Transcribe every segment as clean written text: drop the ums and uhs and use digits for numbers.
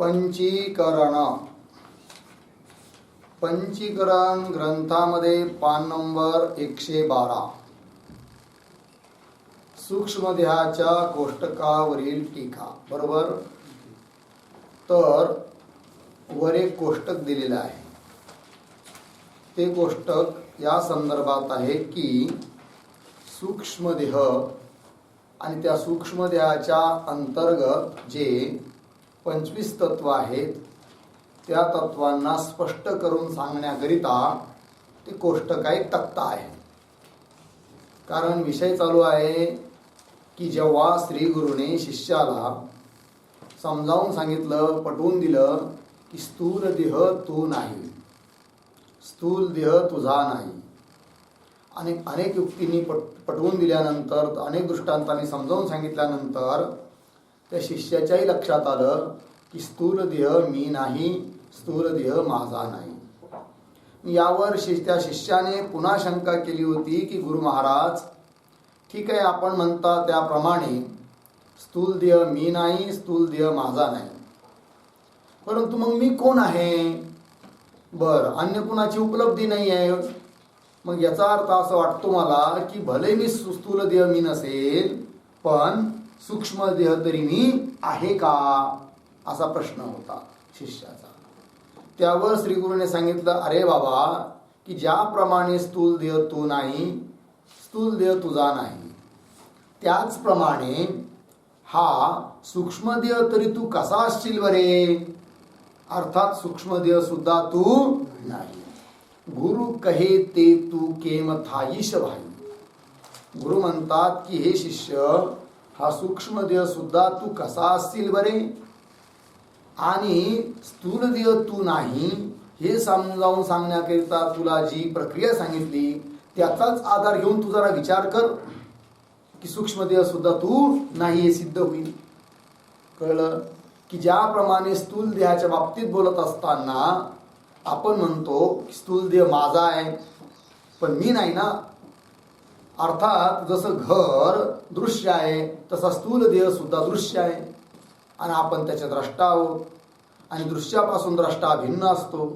पंचीकरण पंचीकरण ग्रंथामध्ये पान नंबर 112 सूक्ष्मदेहाच्या कोष्टकावरील टीका. बरोबर. तर वर एक कोष्टक दिलेलं आहे. ते कोष्टक या संदर्भात आहे की सूक्ष्मदेह आणि त्या सूक्ष्मदेहाच्या अंतर्गत जे 25 तत्व आहेत त्या तत्वांना स्पष्ट करून सांगण्याकरिता ते कोष्टक एक तक्ता आहे. कारण विषय चालू आहे की जेव्हा श्री गुरुने शिष्याला समजावून सांगितलं, पटवून दिलं की स्थूल देह तू नाही, स्थूल देह तुझा नाही, आणि अनेक युक्तींनी पटवून दिल्यानंतर, अनेक दृष्टांतांनी समजावून सांगितल्यानंतर त्या शिष्याच्याही लक्षात आलं की स्थूल देह मी नाही, स्थूल देह माझा नाही. यावर त्या शिष्याने पुन्हा शंका केली होती की गुरु महाराज, ठीक आहे, आपण म्हणता त्याप्रमाणे स्थूल देह मी नाही, स्थूल देह माझा नाही, परंतु मग मी कोण आहे? बरं, अन्य कुणाची उपलब्धी नाही आहे. मग याचा अर्थ असा वाटतो मला की भले मी स्थूल देह मी नसेल, पण सूक्ष्म देह तरी मी आहे का, असा प्रश्न होता शिष्याचा. त्यावर श्री गुरुने सांगितलं, अरे बाबा, की ज्याप्रमाणे स्थूल देह तू नाही, स्थूल देह तुझा नाही, त्याचप्रमाणे हा सूक्ष्मदेह तरी तू कसा असशील बरे? अर्थात सूक्ष्मदेह सुद्धा तू नाही. गुरु कहे ते तू केम थाईश भाई. गुरु म्हणतात की हे शिष्य, हा सूक्ष्मदेह सुद्धा तू कसा असशील बरे? आणि स्थूल देह तू नाही हे समजावून सांगण्याकरिता तुला जी प्रक्रिया सांगितली त्याचाच आधार घेऊन तू जरा विचार कर की सूक्ष्मदेह सुद्धा तू नाही हे सिद्ध होईल. कळलं की ज्याप्रमाणे स्थूल देहाच्या बाबतीत बोलत असताना आपण म्हणतो की स्थूल देह माझा आहे, पण मी नाही ना. अर्थात जसं घर दृश्य आहे तसा स्थूल देह सुद्धा दृश्य आहे आणि आपण त्याचे द्रष्टा आहोत आणि दृश्यापासून द्रष्टा भिन्न असतो.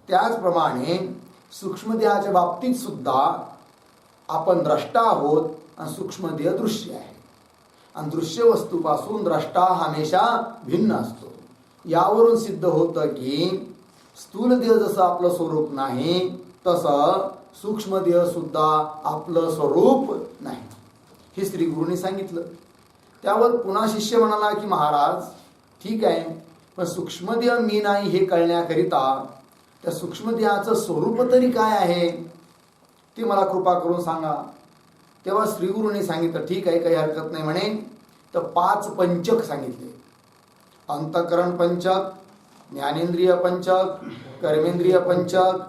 त्याचप्रमाणे सूक्ष्मदेहाच्या बाबतीत सुद्धा आपण द्रष्टा आहोत आणि सूक्ष्मदेह दृश्य आहे आणि दृश्य वस्तूपासून द्रष्टा हमेशा भिन्न असतो. यावरून सिद्ध होतं की स्थूल देह जसं आपलं स्वरूप नाही तसं सूक्ष्मदेह सुद्धा आपलं स्वरूप नाही, हे श्री गुरुने सांगितलं. त्यावर पुन्हा शिष्य म्हणाला की महाराज, ठीक आहे, पण सूक्ष्मदेह मी नाही हे कळण्याकरिता त्या सूक्ष्मदेहाचं स्वरूप तरी काय आहे ते मला कृपा करून सांगा. तेव्हा श्री गुरुने सांगितलं, ठीक आहे, काही हरकत नाही म्हणे. तर 5 पंचक सांगितले. अंतःकरण पंचक, ज्ञानेंद्रिय पंचक, कर्मेंद्रिय पंचक,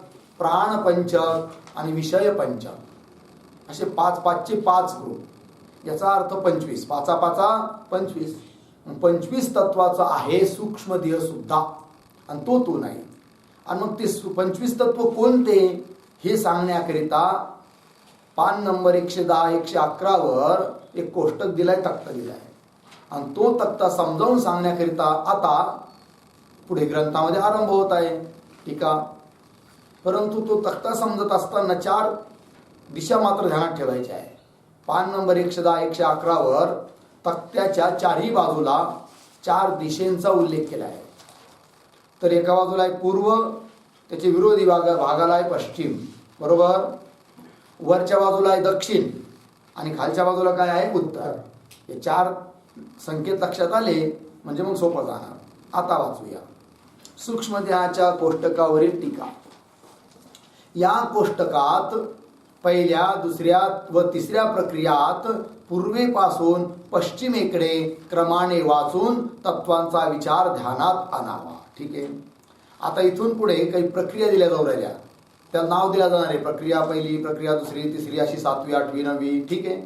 प्राण पंचक आणि विषय पंचक, असे 5-5चे 5 ग्रुप. याचा अर्थ 25, 5-5 25. 25 तत्वाचा आहे सूक्ष्मदेह सुद्धा आणि तो तू नाही. आणि मग ते 25 तत्व कोणते हे सांगण्याकरिता पान नंबर 110-111 वर एक कोष्टक दिलाय, तक्ता दिलाय, आणि तो तक्ता समजावून सांगण्याकरिता आता पुढे ग्रंथामध्ये आरंभ होत आहे टीका. परंतु तो तक्ता समजत असताना 4 दिशा मात्र ध्यानात ठेवायच्या आहे. पान नंबर 110-111 वर तक्त्याच्या 4ही बाजूला 4 दिशेंचा उल्लेख केला आहे. तर एका बाजूला आहे पूर्व, त्याचे विरोधी भागाला आहे पश्चिम, बरोबर. वरच्या बाजूला आहे दक्षिण आणि खालच्या बाजूला काय आहे उत्तर. हे 4 संकेत लक्षात आले म्हणजे मग सोपं जाणार. आता वाचूया सूक्ष्मदेहाच्या कोष्टकावरील टीका. या कोष्टकात पहिल्या, दुसऱ्या व तिसऱ्या प्रक्रियात पूर्वेपासून पश्चिमेकडे क्रमाने वाचून तत्वांचा विचार ध्यानात आणावा. ठीक आहे. आता इथून पुढे काही प्रक्रिया दिल्या जाऊ राहिल्या, त्याला नाव दिलं जाणार आहे. प्रक्रिया पहिली, प्रक्रिया दुसरी, तिसरी, अशी 7वी, 8वी, 9वी. ठीक आहे.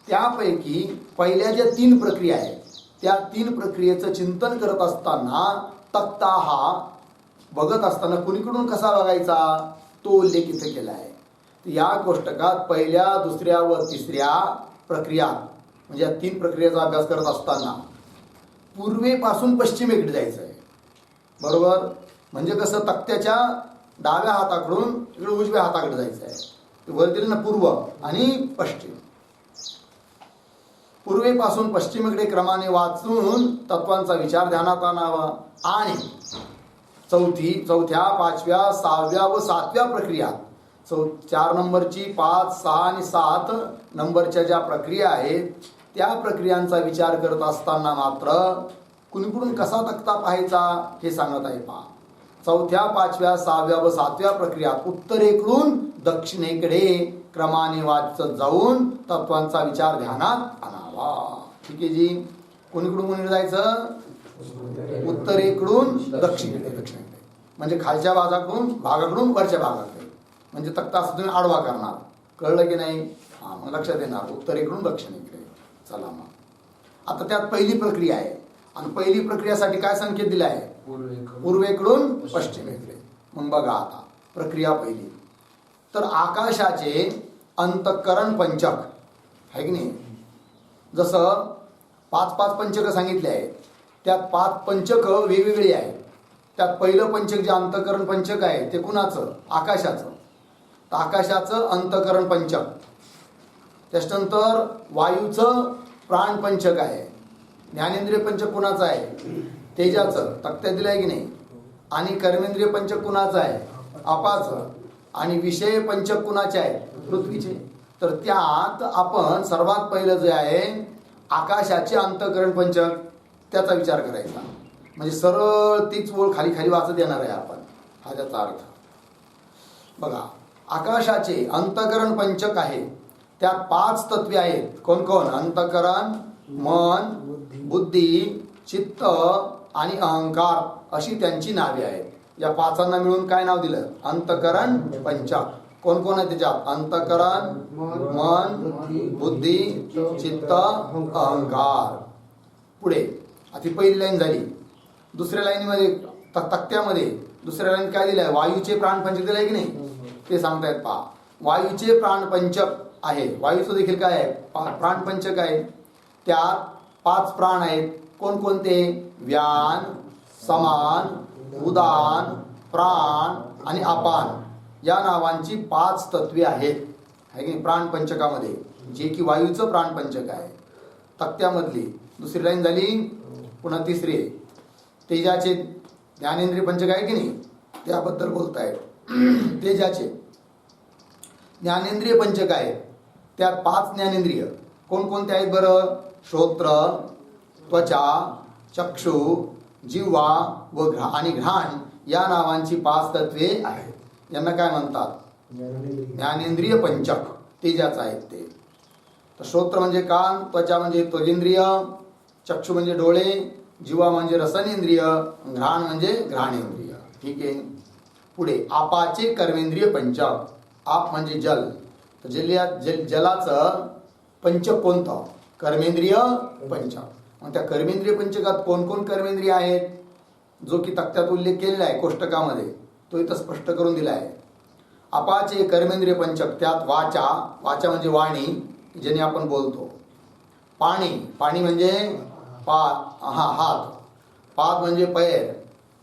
त्यापैकी पहिल्या ज्या 3 प्रक्रिया आहेत त्या 3 प्रक्रियेचं चिंतन करत असताना तक्ता हा बघत असताना कुणीकडून कसा बघायचा तो उल्लेख इथे केला आहे. या कोष्टकात पहिल्या, दुसऱ्या व तिसऱ्या प्रक्रिया म्हणजे या 3 प्रक्रियेचा अभ्यास करत असताना पूर्वेपासून पश्चिमेकडे जायचं आहे. बरोबर. म्हणजे कसं तक्त्याच्या डाव्या हाताकडून इकडे उजव्या हाताकडे जायचं आहे. वर दिलं ना पूर्व आणि पश्चिम. पूर्वेपासून पश्चिमेकडे क्रमाने वाचून तत्वांचा विचार ध्यानात आणावा. आणि चौथ्या, पाचव्या, सहाव्या व सातव्या प्रक्रिया, 4 नंबरची, 5, 6 आणि 7 नंबरच्या ज्या प्रक्रिया आहेत त्या प्रक्रियांचा विचार करत असताना मात्र कुणीकडून कसा तक्ता पाहायचा हे सांगत आहे. पहा, 4थ्या, 5व्या, 6व्या व 7व्या प्रक्रियात उत्तरेकडून दक्षिणेकडे क्रमाने वाचत जाऊन तत्वांचा विचार ध्यानात आणावा. ठीक आहे जी. कोणीकडून कोणी जायचं? उत्तरेकडून दक्षिणेकडे म्हणजे खालच्या भागाकडून वरच्या भागाकडे. म्हणजे तक्ता असं तुम्ही आडवा करणार. कळलं की नाही? हा, मग लक्षात येणार उत्तरेकडून दक्षिणेकडे. चला मग आता त्यात पहिली प्रक्रिया आहे. आणि पहिली प्रक्रियासाठी काय संकेत दिला आहे? पूर्वेकडून पश्चिमेकडे. मग बघा आता प्रक्रिया पहिली. तर आकाशाचे अंतःकरण पंचक आहे की नाही. जसं 5 पंचक सांगितले आहेत त्यात 5 पंचक वेगवेगळी आहेत. त्यात पहिलं पंचक जे अंतःकरण पंचक आहे ते कुणाचं? आकाशाचं. तर आकाशाचं अंतःकरण पंचक. त्याच्यानंतर वायूचं प्राण पंचक आहे. ज्ञानेंद्रिय पंचक कुणाचं आहे? तेजाचं. तक्त्यात दिलं आहे की नाही. आणि कर्मेंद्रिय पंचक कुणाचं आहे? अपाचं. आणि विषय पंचक कुणाचे आहेत? पृथ्वीचे. तर त्यात आपण सर्वात पहिलं जे आहे आकाशाचे अंतःकरण पंचक त्याचा विचार करायचा. म्हणजे सरळ तीच ओळ खाली खाली वाचत येणार आहे आपण. हा त्याचा अर्थ. बघा, आकाशाचे अंतःकरण पंचक आहे. त्यात 5 तत्वे आहेत. कोण कोण? अंतःकरण, मन, बुद्धी, चित्त आणि अहंकार अशी त्यांची नावे आहेत. या 5 मिळून काय नाव दिलं? अंतःकरण पंचक. कोण कोण आहे त्याच्यात? अंतःकरण, मन, बुद्धी, चित्त, अहंकार. पुढे आता पहिली लाईन झाली. दुसऱ्या लाईनीमध्ये तक्त्यामध्ये दुसऱ्या लाईन काय दिलंय? वायूचे प्राणपंचक दिलंय की नाही ते सांगतायत. पहा, वायूचे प्राणपंचक आहे. वायूचं देखील काय आहे? प्राणपंचक आहे. त्यात 5 प्राण आहेत. कोणकोणते? व्यान, समान, उदान, प्राण आणि अपान या नावांची 5 तत्वे आहेत आहे की प्राणपंचकामध्ये, जे की वायूचं प्राणपंचक आहे. तक्त्यामधली दुसरी लाईन झाली. पुन्हा तिसरी तेजाचे ज्ञानेंद्रिय पंचक आहे की नाही त्याबद्दल बोलतायत. तेजाचे ज्ञानेंद्रिय पंचक आहेत. त्यात 5 ज्ञानेंद्रिय कोणकोणते आहेत बरं? श्रोत्र, त्वचा, चक्षु, जिव्हा व आणि घ्राण या नावांची 5 तत्वे आहेत. यांना काय म्हणतात? ज्ञानेंद्रिय पंचक. तेजाचं आहेत ते. तर श्रोत्र म्हणजे कान, त्वचा म्हणजे त्वचेंद्रिय, चक्षु म्हणजे डोळे, जिव्हा म्हणजे रसनेंद्रिय, घ्राण म्हणजे घ्राणेंद्रिय. ठीक आहे. पुढे आपाचे कर्मेंद्रिय पंचक. आप म्हणजे जल. तर जलाचं पंचक कोणतं? कर्मेंद्रिय पंचक. मग त्या कर्मेंद्रिय पंचकात कोण कोण कर्मेंद्रिय आहेत? जो की तक्त्यात उल्लेख केलेला आहे कोष्टकामध्ये तो इथं स्पष्ट करून दिला आहे. अपाचे कर्मेंद्रिय पंचक. त्यात वाचा म्हणजे वाणी, ज्याने आपण बोलतो. पाणी म्हणजे हात. पाद म्हणजे पैर.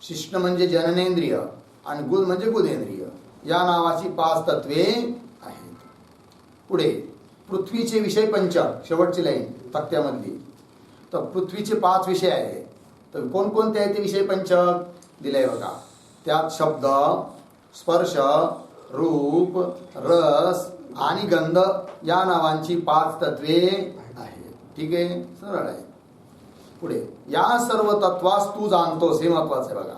शिष्ण म्हणजे जननेंद्रिय आणि गुद म्हणजे गुदेंद्रिय. या नावाची 5 तत्वे आहेत. पुढे पृथ्वीचे विषय पंचक. शेवटची लाईन तक्त्यामधली. तर पृथ्वीचे 5 विषय आहेत. तर कोणकोणते आहेत ते विषय पंचक दिले बघा. त्यात शब्द, स्पर्श, रूप, रस आणि गंध या नावांची 5 तत्वे आहेत. ठीक आहे, सरळ आहे. पुढे या सर्व तत्वास तू जाणतोस. हे महत्वाचं आहे बघा.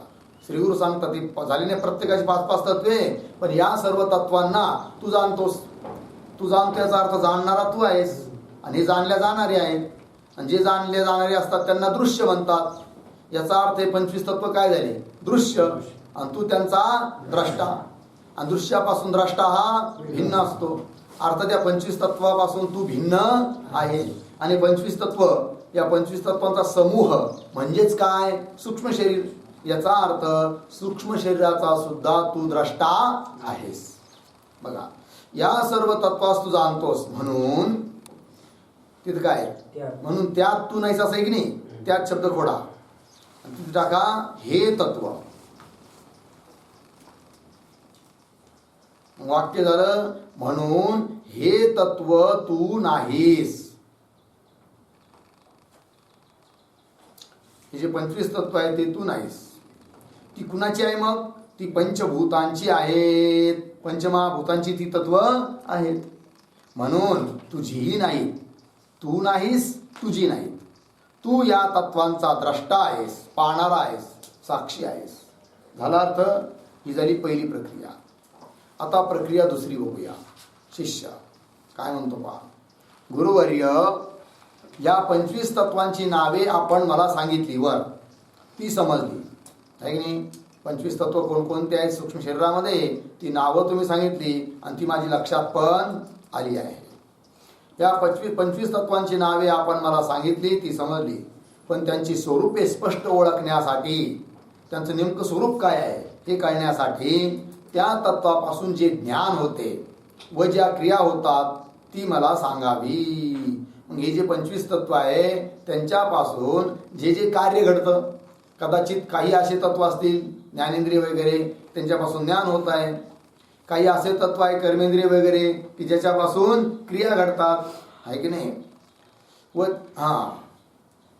श्रीगुरु सांगतात ती झाली नाही प्रत्येकाची 5-5 तत्वे, पण या सर्व तत्वांना तू जाणतोस. तू जाणतो याचा अर्थ जाणणारा तू आहेस आणि हे जाणल्या जाणारे आहेत. आणि जे जाणले जाणारे असतात त्यांना दृश्य म्हणतात. याचा अर्थ हे 25 तत्व काय झाले? दृश्य. आणि तू त्यांचा द्रष्टा. आणि दृश्यापासून द्रष्टा हा भिन्न असतो. अर्थ त्या 25 तत्वापासून तू भिन्न आहे. आणि 25 तत्व या 25 तत्वांचा समूह म्हणजेच काय? सूक्ष्म शरीर. याचा अर्थ सूक्ष्म शरीराचा सुद्धा तू द्रष्टा आहेस. बघा, या सर्व तत्वास तू जाणतोस म्हणून तिथं काय? म्हणून त्यात तू नाहीस असं आहे की नाही. त्यात शब्द खोडा तिथे टाका हे तत्व. वाक्य झालं म्हणून हे तत्व तू नाहीस. हे जे 25 तत्व आहे ते तू नाहीस. ती कुणाची आहे मग? ती पंचभूतांची आहेत. पंचमहाभूतांची ती तत्व आहेत. म्हणून तुझीही नाही, तू नाहीस, तुझी नाही. तू या तत्वांचा द्रष्टा आहेस, पाहणारा आहेस, साक्षी आहेस. झाला अर्थ. ही झाली पहिली प्रक्रिया. आता प्रक्रिया दुसरी बघूया. शिष्य काय म्हणतो पहा. गुरुवर्य, या 25 तत्वांची नावे आपण मला सांगितली वर, ती समजली आहे की नाही. 25 तत्व कोणकोणते आहेत सूक्ष्म शरीरामध्ये ती नावं तुम्ही सांगितली आणि ती माझी लक्षात पण आली आहे. या 25 तत्वांची नावे आपण मला सांगितली, ती समजली. पण त्यांची स्वरूपे स्पष्ट ओळखण्यासाठी, त्यांचं नेमकं स्वरूप काय आहे हे कळण्यासाठी त्या तत्वापासून जे ज्ञान होते व ज्या क्रिया होतात ती मला सांगावी. मग हे जे 25 तत्व आहे त्यांच्यापासून जे जे कार्य घडतं, कदाचित काही असे तत्व असतील ज्ञानेंद्रिय वगैरे, त्यांच्यापासून ज्ञान होत आहे. काही असे तत्व आहे कर्मेंद्रिय वगैरे की ज्याच्यापासून क्रिया घडतात, आहे की नाही.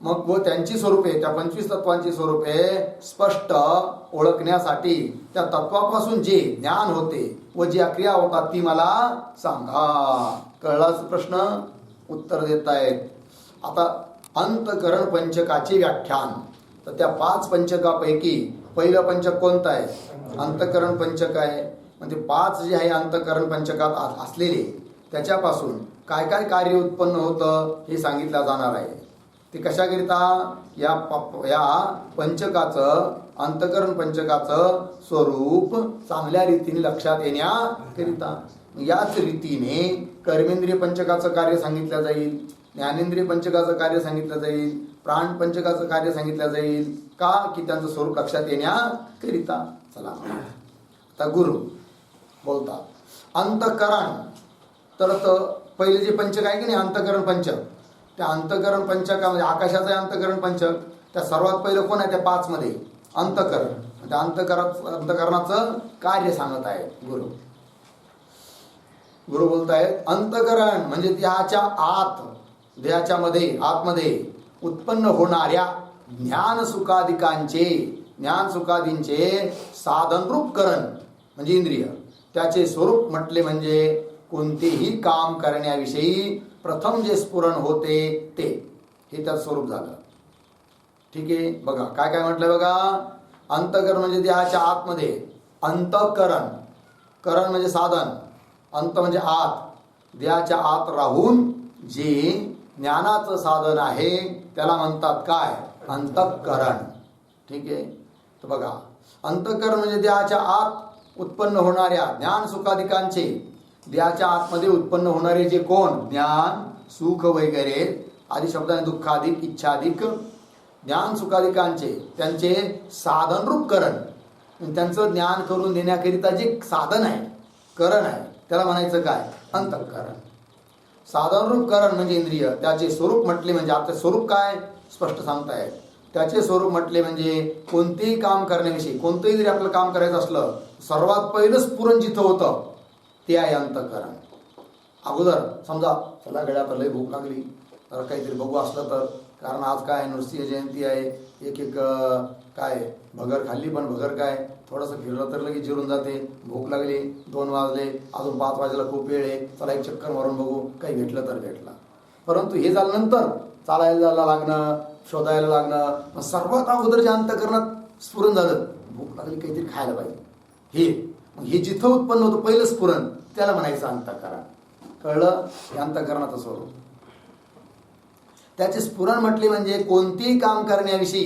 मग त्यांची स्वरूपे, त्या 25 तत्वांची स्वरूपे स्पष्ट ओळखण्यासाठी त्या तत्वापासून जे ज्ञान होते व ज्या क्रिया होतात ती मला सांगा. कळलाच प्रश्न? उत्तर देत आहेत. आता अंतकरण पंचकाचे व्याख्यान. तर त्या 5 पंचकापैकी पहिलं पंचक कोणतं आहे? अंतकरण पंचक आहे. म्हणजे 5 जे आहे अंतकरण पंचकात असलेले त्याच्यापासून काय काय कार्य उत्पन्न होतं हे सांगितलं जाणार आहे. ते कशाकरिता? या पंचकाचं, अंतकरण पंचकाचं स्वरूप चांगल्या रीतीने लक्षात येण्याकरिता. याच रीतीने कर्मेंद्रिय पंचकाचं कार्य सांगितलं जाईल, ज्ञानेंद्रिय पंचकाचं कार्य सांगितलं जाईल, प्राण पंचकाचं कार्य सांगितलं जाईल. का? की त्यांचं स्वरूप लक्षात येण्याकरिता. चला आता गुरु बोलतात अंतकरण. तर पहिले जे पंचक आहे की नाही अंतकरण पंचक, त्या अंतकरण पंचकामध्ये आकाशाचं आहे अंतकरण पंचक. त्या सर्वात पहिलं कोण आहे त्या 5 मध्ये? अंतकरण. त्या अंतकरणाचं कार्य सांगत आहे गुरु. गुरु बोलतायत अंतकरण म्हणजे देहाच्या आत, देहाच्या मध्ये, आतमध्ये उत्पन्न होणाऱ्या ज्ञान सुखादिकांचे, ज्ञान सुखादींचे साधनरूप करण म्हणजे इंद्रिय. त्याचे स्वरूप म्हटले म्हणजे कोणतेही काम करण्याविषयी प्रथम जे स्फुरण होते ते, हे त्याचं स्वरूप झालं. ठीक आहे. बघा काय काय म्हटलं बघा. अंतकरण म्हणजे देहाच्या आतमध्ये, अंतकरण, करण म्हणजे साधन, अंत म्हणजे आत, देहाच्या आत राहून जे ज्ञानाचं साधन आहे त्याला म्हणतात काय? अंतःकरण. ठीक आहे. तर बघा अंतःकरण म्हणजे देहाच्या आत उत्पन्न होणाऱ्या ज्ञान सुखादिकांचे, देहाच्या आतमध्ये उत्पन्न होणारे जे कोण? ज्ञान सुख वगैरे आदी शब्दाने दुःखाधिक इच्छाधिक ज्ञान सुखादिकांचे त्यांचे साधनरूप करण, त्यांचं ज्ञान करून देण्याकरिता जे साधन आहे, करण आहे, त्याला म्हणायचं काय? अंतःकरण. साधनरूप करण म्हणजे इंद्रिय. त्याचे स्वरूप म्हटले म्हणजे आता स्वरूप काय स्पष्ट सांगतायत. त्याचे स्वरूप म्हटले म्हणजे कोणतेही काम करण्याविषयी, कोणतंही जरी आपलं काम करायचं असलं सर्वात पहिलं स्फुरण जिथं होतं ते आहे अंतःकरण. अगोदर समजा चला गड्या आता लय भूक लागली तर काहीतरी बघू असलं तर, कारण आज काय नृसिंह जयंती आहे, एक काय भगर खाल्ली, पण भगर काय थोडंसं फिरलं तर लगेच जिरून जाते. भूक लागली, 2 वाजले, अजून 5 वाजेला खूप वेळ आहे, चला एक चक्कर मारून बघू, काही भेटलं तर भेटलं. परंतु हे झाल्यानंतर चालायला लागणं, शोधायला लागणं, मग सर्वात अगोदर जे अंतःकरणात स्फुरण झालं, भूक लागली काहीतरी खायला पाहिजे, हे जिथं उत्पन्न होतं पहिलं स्फुरण त्याला म्हणायचं अंतःकरण. कळलं? हे अंतःकरणाचं स्वरूप. त्याचे स्फुरण म्हटले म्हणजे कोणतेही काम करण्याविषयी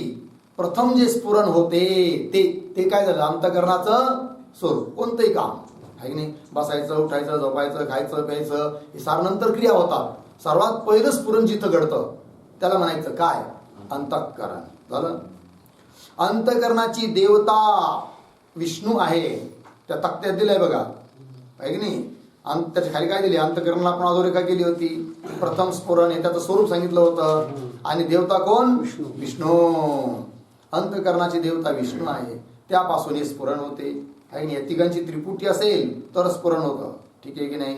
प्रथम जे स्फुरण होते ते काय झालं? अंतःकरणाचं स्वरूप. कोणतंही काम आहे की नाही, बसायचं, उठायचं, झोपायचं, खायचं, प्यायचं, हे सार नंतर क्रिया होतात. सर्वात पहिलं स्फुरण जिथं घडतं त्याला म्हणायचं काय? अंतःकरण. झालं? अंतःकरणाची देवता विष्णू आहे. त्या तक्त्यात दिलंय बघा, आहे की नाही. त्याच्या खाली काय दिले? अंतःकरणाला आपण अधोरेखा केली होती. प्रथम स्फुरण हे त्याचं स्वरूप सांगितलं होतं. आणि देवता कोण? विष्णू. अंतःकरणाची देवता विष्णू आहे. त्यापासून हे स्फुरण होते, आहे की या तिघांची त्रिपुटी असेल तर स्फुरण होतं. ठीक आहे की नाही.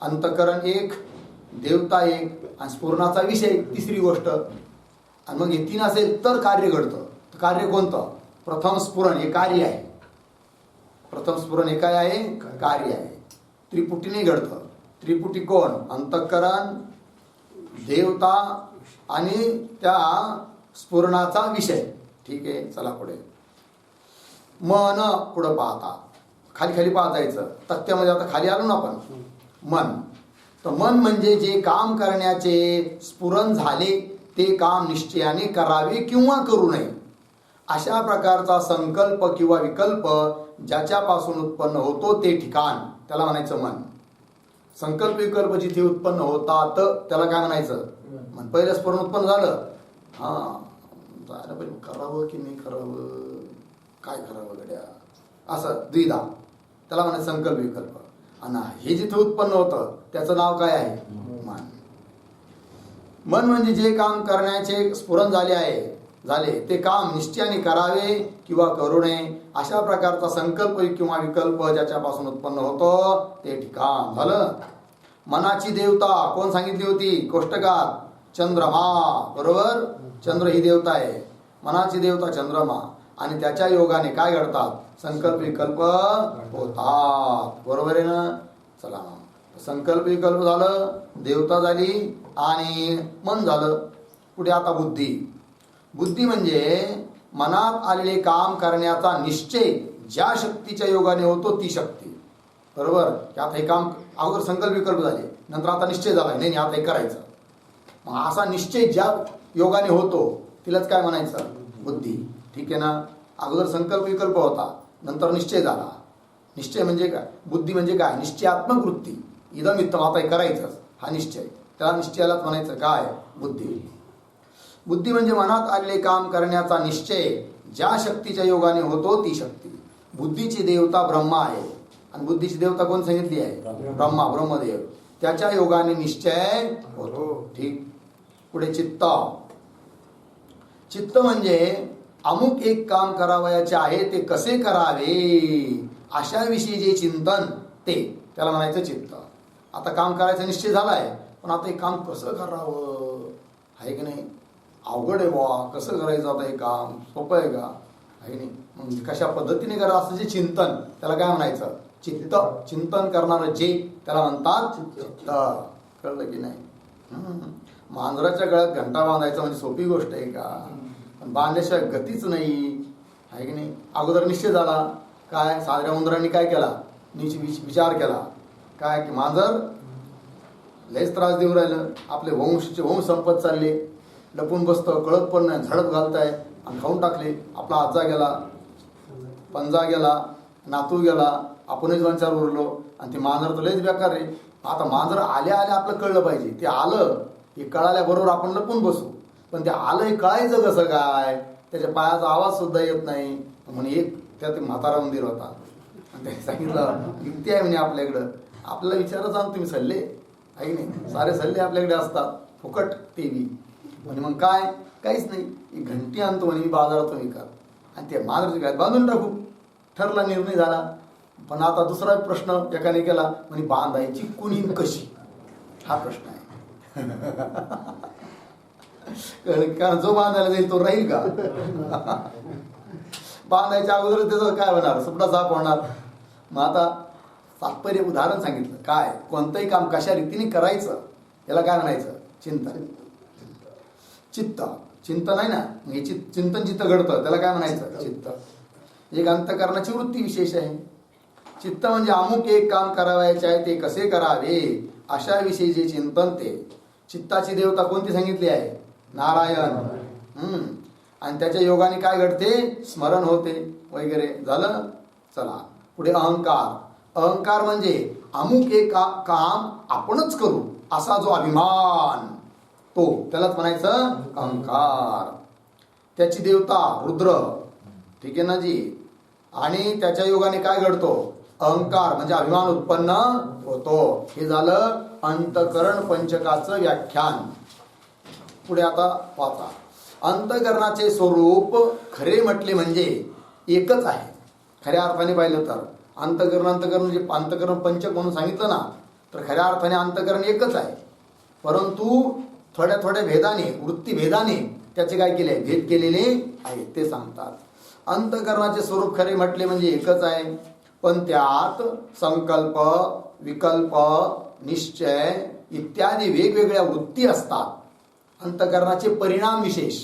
अंतःकरण एक, देवता एक आणि स्फुरणाचा विषय तिसरी गोष्ट. आणि मग हे तीन असेल तर कार्य घडतं. तर कार्य कोणतं? प्रथम स्फुरण हे कार्य आहे. प्रथम स्फुरण हे काय आहे? कार्य आहे. त्रिपुटीने घडतं. त्रिपुटी कोण? अंतःकरण, देवता आणि त्या स्फुरणाचा विषय. ठीक आहे. चला पुढे. मन पुढं पाहता, खाली खाली पाहायचं. तथ्यामध्ये आता खाली आलो ना आपण. मन, तर मन म्हणजे जे काम करण्याचे स्फुरण झाले ते काम निश्चयाने करावे किंवा करू नये अशा प्रकारचा संकल्प किंवा विकल्प ज्याच्यापासून उत्पन्न होतो ते ठिकाण, त्याला म्हणायचं मन. संकल्प विकल्प जिथे उत्पन्न होतात त्याला काय म्हणायचं? मन. पहिलं स्फुरण उत्पन्न झालं, जायला पण करावं की नाही करावं, काय करावं गड्या, असं द्विधा, त्याला म्हणायचं संकल्प विकल्प. आणि हे जिथे उत्पन्न होतं त्याचं नाव काय आहे? मन. मन म्हणजे जे काम करण्याचे स्फुरण झाले ते काम निश्चयाने करावे किंवा करू नये अशा प्रकारचा संकल्प किंवा विकल्प ज्याच्यापासून उत्पन्न होतो ते ठिकाण झालं. मनाची देवता कोण सांगितली होती? कोष्टकात चंद्रमा. बरोबर. चंद्र ही देवता आहे. मनाची देवता चंद्रमा. आणि त्याच्या योगाने काय घडतात? संकल्प विकल्प होतात. बरोबर आहे ना. चला, संकल्प विकल्प झालं, देवता झाली आणि मन झालं. पुढे आता बुद्धी. बुद्धी म्हणजे मनात आलेले काम करण्याचा निश्चय ज्या शक्तीच्या योगाने होतो ती शक्ती. बरोबर. की आता हे काम, अगोदर संकल्प विकल्प झाले, नंतर आता निश्चय झाला, नाही आता हे करायचं. मग असा निश्चय ज्या योगाने होतो तिलाच काय म्हणायचं? बुद्धी. ठीक आहे ना. अगोदर संकल्प विकल्प होता, नंतर निश्चय झाला. निश्चय म्हणजे काय? बुद्धी म्हणजे काय? निश्चयात्मक वृत्ती. इदम इत्तम, आता हे करायचंच, हा निश्चय. त्याला निश्चयालाच म्हणायचं काय? बुद्धी. बुद्धी म्हणजे मनात आलेले काम करण्याचा निश्चय ज्या शक्तीच्या योगाने होतो ती शक्ती. बुद्धीची देवता ब्रह्मा आहे. आणि बुद्धीची देवता कोण सांगितली आहे? ब्रह्मा, ब्रह्मदेव. त्याच्या योगाने निश्चय होतो. ठीक. पुढे चित्त. चित्त म्हणजे अमुक एक काम करावयाचे आहे ते कसे करावे अशाविषयी जे चिंतन ते, त्याला म्हणायचं चित्त. आता काम करायचा निश्चय झालाय, पण आता हे काम कसं करावं आहे की नाही, अवघड आहे बुवा, कसं करायचं आता हे काम, सोपं आहे का आहे नाही, मग कशा पद्धतीने करा असं जे चिंतन, त्याला काय म्हणायचं? चित्त. चिंतन करणारं जे, त्याला म्हणतात चित्त. कळलं की नाही. मांजराच्या गळ्यात घंटा बांधायचा म्हणजे सोपी गोष्ट आहे का? पण बांधल्याशिवाय गतीच नाही आहे की नाही. अगोदर निश्चय झाला काय? साध्या उंदरांनी काय केला? विचार केला काय की मांजर लयच त्रास देऊ राहिलं, आपले वंश संपत चालले, लपून बसतं, कळत पण नाही, झडप घालताय आणि खाऊन टाकले. आपला आजा गेला, पंजा गेला, नातू गेला, आपणच वंचार उरलो. आणि ते मांजर तर लयच बेकार रे. आता मांजर आल्या आपलं कळलं पाहिजे. ते आलं हे कळाल्याबरोबर आपण लपून बसू, पण ते आलं हे कळायचं कसं काय? त्याच्या पायाचा आवाज सुद्धा येत नाही. म्हणून एक त्यात म्हातारा मंदिर होता आणि त्याने सांगितलं युक्ती आहे म्हणे आपल्याकडं, आपल्याला विचारच आणतो तुम्ही सल्ले आहे नाही, सारे सल्ले आपल्याकडे असतात फुकट टीव्ही. म्हणजे मग काय? काहीच नाही. ही घंटी आणतो म्हणे मी बाजारातून विकार, आणि ते मांजराच्या गळ्यात बांधून टाकू. ठरला, निर्णय झाला. पण आता दुसरा प्रश्न एकाने केला, म्हणे बांधायची कुणी कशी, हा प्रश्न आहे. कारण जो बांधायला जाईल तो राहील का? बांधायच्या अगोदर त्याचं काय होणार? सुपडा साप होणार. मग आता तात्पर्य उदाहरण सांगितलं काय? कोणतंही काम कशा रीतीने करायचं याला काय म्हणायचं? चिंतन. चित्त. चिंतन आहे ना, हे चिंतन जिथं घडतं त्याला काय म्हणायचं? चित्त. एक अंतःकरणाची वृत्ती विशेष आहे. चित्त म्हणजे अमुक एक काम करावयाचे आहे ते कसे करावे अशा विषयी जे चिंतन ते. चित्ताची देवता कोणती सांगितली आहे? नारायण. आणि त्याच्या योगाने काय घडते? स्मरण होते वगैरे. झालं. चला पुढे अहंकार. अहंकार म्हणजे अमुक एक काम आपणच करू असा जो अभिमान, तो त्यालाच म्हणायचं अहंकार. त्याची देवता रुद्र. ठीक आहे ना जी. आणि त्याच्या योगाने काय घडतो? अहंकार म्हणजे अभिमान उत्पन्न होतो. हे झालं अंतःकरण पंचकाचं व्याख्यान. पुढे आता वाचा. अंतःकरणाचे स्वरूप खरे म्हटले म्हणजे एकच आहे. खऱ्या अर्थाने पाहिलं तर अंतकरण म्हणजे अंतकरण पंचक म्हणून सांगितलं ना, तर खऱ्या अर्थाने अंतकरण एकच आहे, परंतु थोड्या थोड्या भेदाने, वृत्ती भेदाने त्याचे काय केले, भेद केलेले आहेत ते सांगतात. अंतकरणाचे स्वरूप खरे म्हटले म्हणजे एकच आहे, पण त्यात संकल्प, विकल्प, निश्चय इत्यादी वेगवेगळ्या वृत्ती असतात. अंतकरणाचे परिणाम विशेष,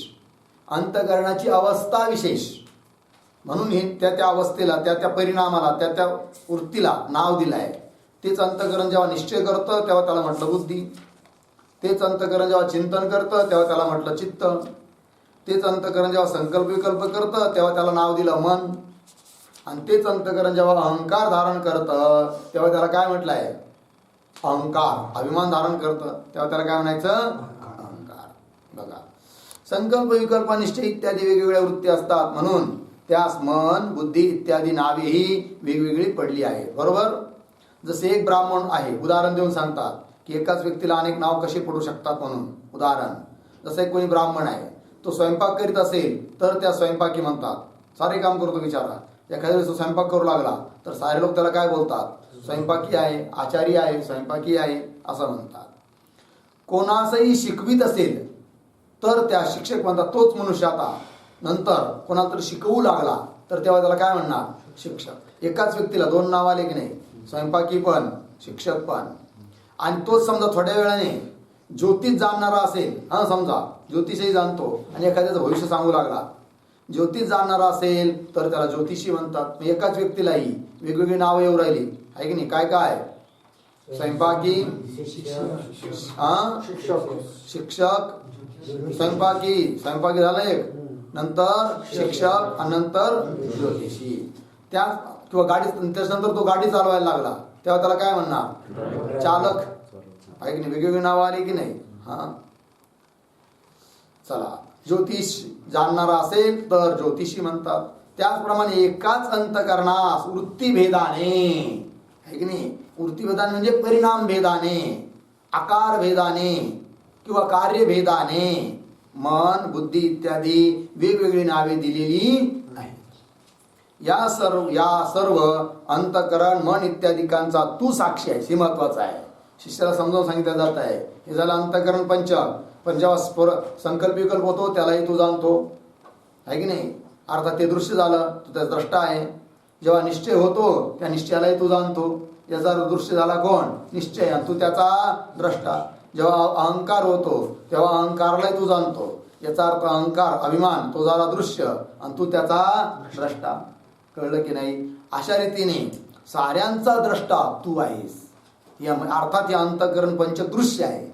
अंतकरणाची अवस्था विशेष, म्हणून हे त्या त्या अवस्थेला, त्या त्या परिणामाला, त्या त्या वृत्तीला नाव दिलं आहे. तेच अंतकरण जेव्हा निश्चय करतं तेव्हा त्याला म्हटलं बुद्धी, तेच अंतकरण जेव्हा चिंतन करतं तेव्हा त्याला म्हटलं चित्त, तेच अंतकरण जेव्हा संकल्प विकल्प करतं तेव्हा त्याला नाव दिलं मन, आणि तेच अंतकरण जेव्हा अहंकार धारण करतं तेव्हा त्याला काय म्हटलं आहे, अहंकार. अभिमान धारण करतं तेव्हा त्याला काय म्हणायचं, अहंकार. बघा, संकल्प विकल्प निश्चय इत्यादी वेगवेगळ्या वृत्ती असतात, म्हणून त्यास मन, बुद्धी इत्यादी नावेही वेगवेगळी पडली आहेत. बरोबर. जसे एक ब्राह्मण आहे, उदाहरण देऊन सांगतात की एकाच व्यक्तीला अनेक नाव कसे पडू शकतात म्हणून. उदाहरण, जसं एक कोणी ब्राह्मण आहे, तो स्वयंपाक करीत असेल तर त्या स्वयंपाकी म्हणतात. सारे काम करतो बिचारा, एखाद्या वेळेस तो स्वयंपाक करू लागला तर सारे लोक त्याला काय बोलतात, स्वयंपाकी आहे, आचारी आहे, स्वयंपाकी आहे असं म्हणतात. कोणासही शिकवीत असेल तर त्या शिक्षक म्हणतात तोच मनुष्य. आता नंतर कोणाला तरी शिकवू लागला तर तेव्हा त्याला काय म्हणणार, शिक्षक. एकाच व्यक्तीला दोन नाव आले की नाही, स्वयंपाकी पण शिक्षक पण. आणि तोच समजा थोड्या वेळाने ज्योतिष जाणणारा असेल, हा समजा ज्योतिषही जाणतो आणि एखाद्याचं भविष्य सांगू लागला, ज्योतिष जाणणारा असेल तर त्याला ज्योतिषी म्हणतात. एकाच व्यक्तीलाही वेगवेगळी नावं येऊ राहिली आहे की नाही. काय काय, स्वयंपाकी, शिक्षक, स्वयंपाकी झालं एक, नंतर शिक्षक आणि नंतर ज्योतिषी. त्या किंवा गाडी, त्याच्यानंतर तो गाडी चालवायला लागला तेव्हा त्याला काय म्हणणार, चालक आहे की नाही. वेगवेगळी नावं आली की नाही. हा, चला, ज्योतिष जाणणारा असेल तर ज्योतिषी म्हणतात. त्याचप्रमाणे एकाच अंतकरणास वृत्तीभेदाने आहे की नाही, वृत्तीभेदाने म्हणजे परिणाम भेदाने, आकार भेदाने किंवा कार्यभेदाने मन, बुद्धी इत्यादी वेगवेगळी नावे दिलेली आहेत. या सर्व अंतकरण, मन इत्यादिकांचा तू साक्षी आहे. हे महत्वाचं आहे, शिष्याला समजावून सांगितलं जात आहे. हे झालं अंतकरण पंचक. पण जेव्हा संकल्प विकल्प होतो त्यालाही तू जाणतो आहे की नाही. अर्थात ते दृश्य झालं, तू त्याचा द्रष्टा आहे. जेव्हा निश्चय होतो त्या निश्चयालाही तू जाणतो. याचा दृश्य झाला कोण, निश्चय, आणि तू त्याचा द्रष्टा. जेव्हा अहंकार होतो तेव्हा अहंकारालाही तू जाणतो. याचा अर्थ अहंकार, अभिमान, तो झाला दृश्य आणि तू त्याचा द्रष्टा. कळलं की नाही. अशा रीतीने साऱ्यांचा द्रष्टा तू आहेस. अर्थात हे अंतकरण पंचक दृश्य आहे.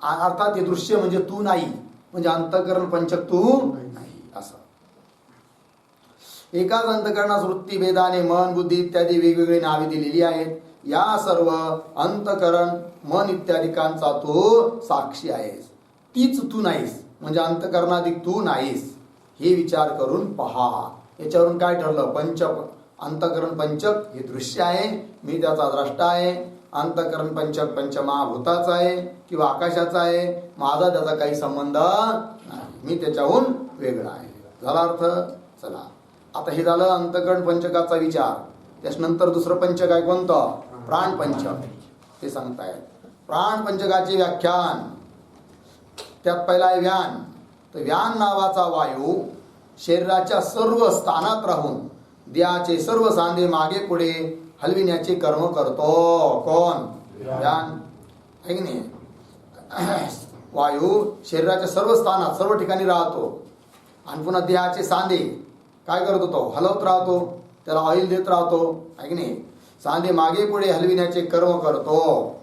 अर्थात हे दृश्य म्हणजे तू नाही, म्हणजे अंतकरण पंचक तू नाही असं. एकाच अंतकरणास वृत्ती भेदाने मन, बुद्धी इत्यादी वेगवेगळी नावे दिलेली आहेत. या सर्व अंतकरण, मन इत्यादिकांचा तू साक्षी आहेस. तीच तू नाहीस, म्हणजे अंतकरणाधिक तू नाहीस. हे विचार करून पहा. याच्यावरून काय ठरलं, अंतकरण पंचक हे दृश्य आहे, मी त्याचा द्रष्टा आहे. अंतकरण पंचक पंचमहाभूताचा आहे किंवा आकाशाचा आहे, माझा त्याचा काही संबंध नाही, मी त्याच्याहून वेगळा आहे. झाला अर्थ. चला, आता हे झालं अंतकरण पंचकाचा विचार. त्याच्यानंतर दुसरं पंचक आहे कोणतं, प्राण पंचक. ते सांगतायत प्राण पंचकाचे व्याख्यान. त्यात पहिला आहे व्यान. तर व्यान नावाचा वायू शरीराच्या सर्व स्थानात राहून देहाचे सर्व सांधे मागे पुढे हलविण्याचे कर्म करतो. कोण, व्यान आहे की नाही. वायू शरीराच्या सर्व स्थानात, सर्व ठिकाणी राहतो आणि पुन्हा देहाचे सांधे काय करत होतो, हलवत राहतो, त्याला ऑइल देत राहतो आहे की नाही. सांधे मागे पुढे हलविण्याचे कर्म करतो.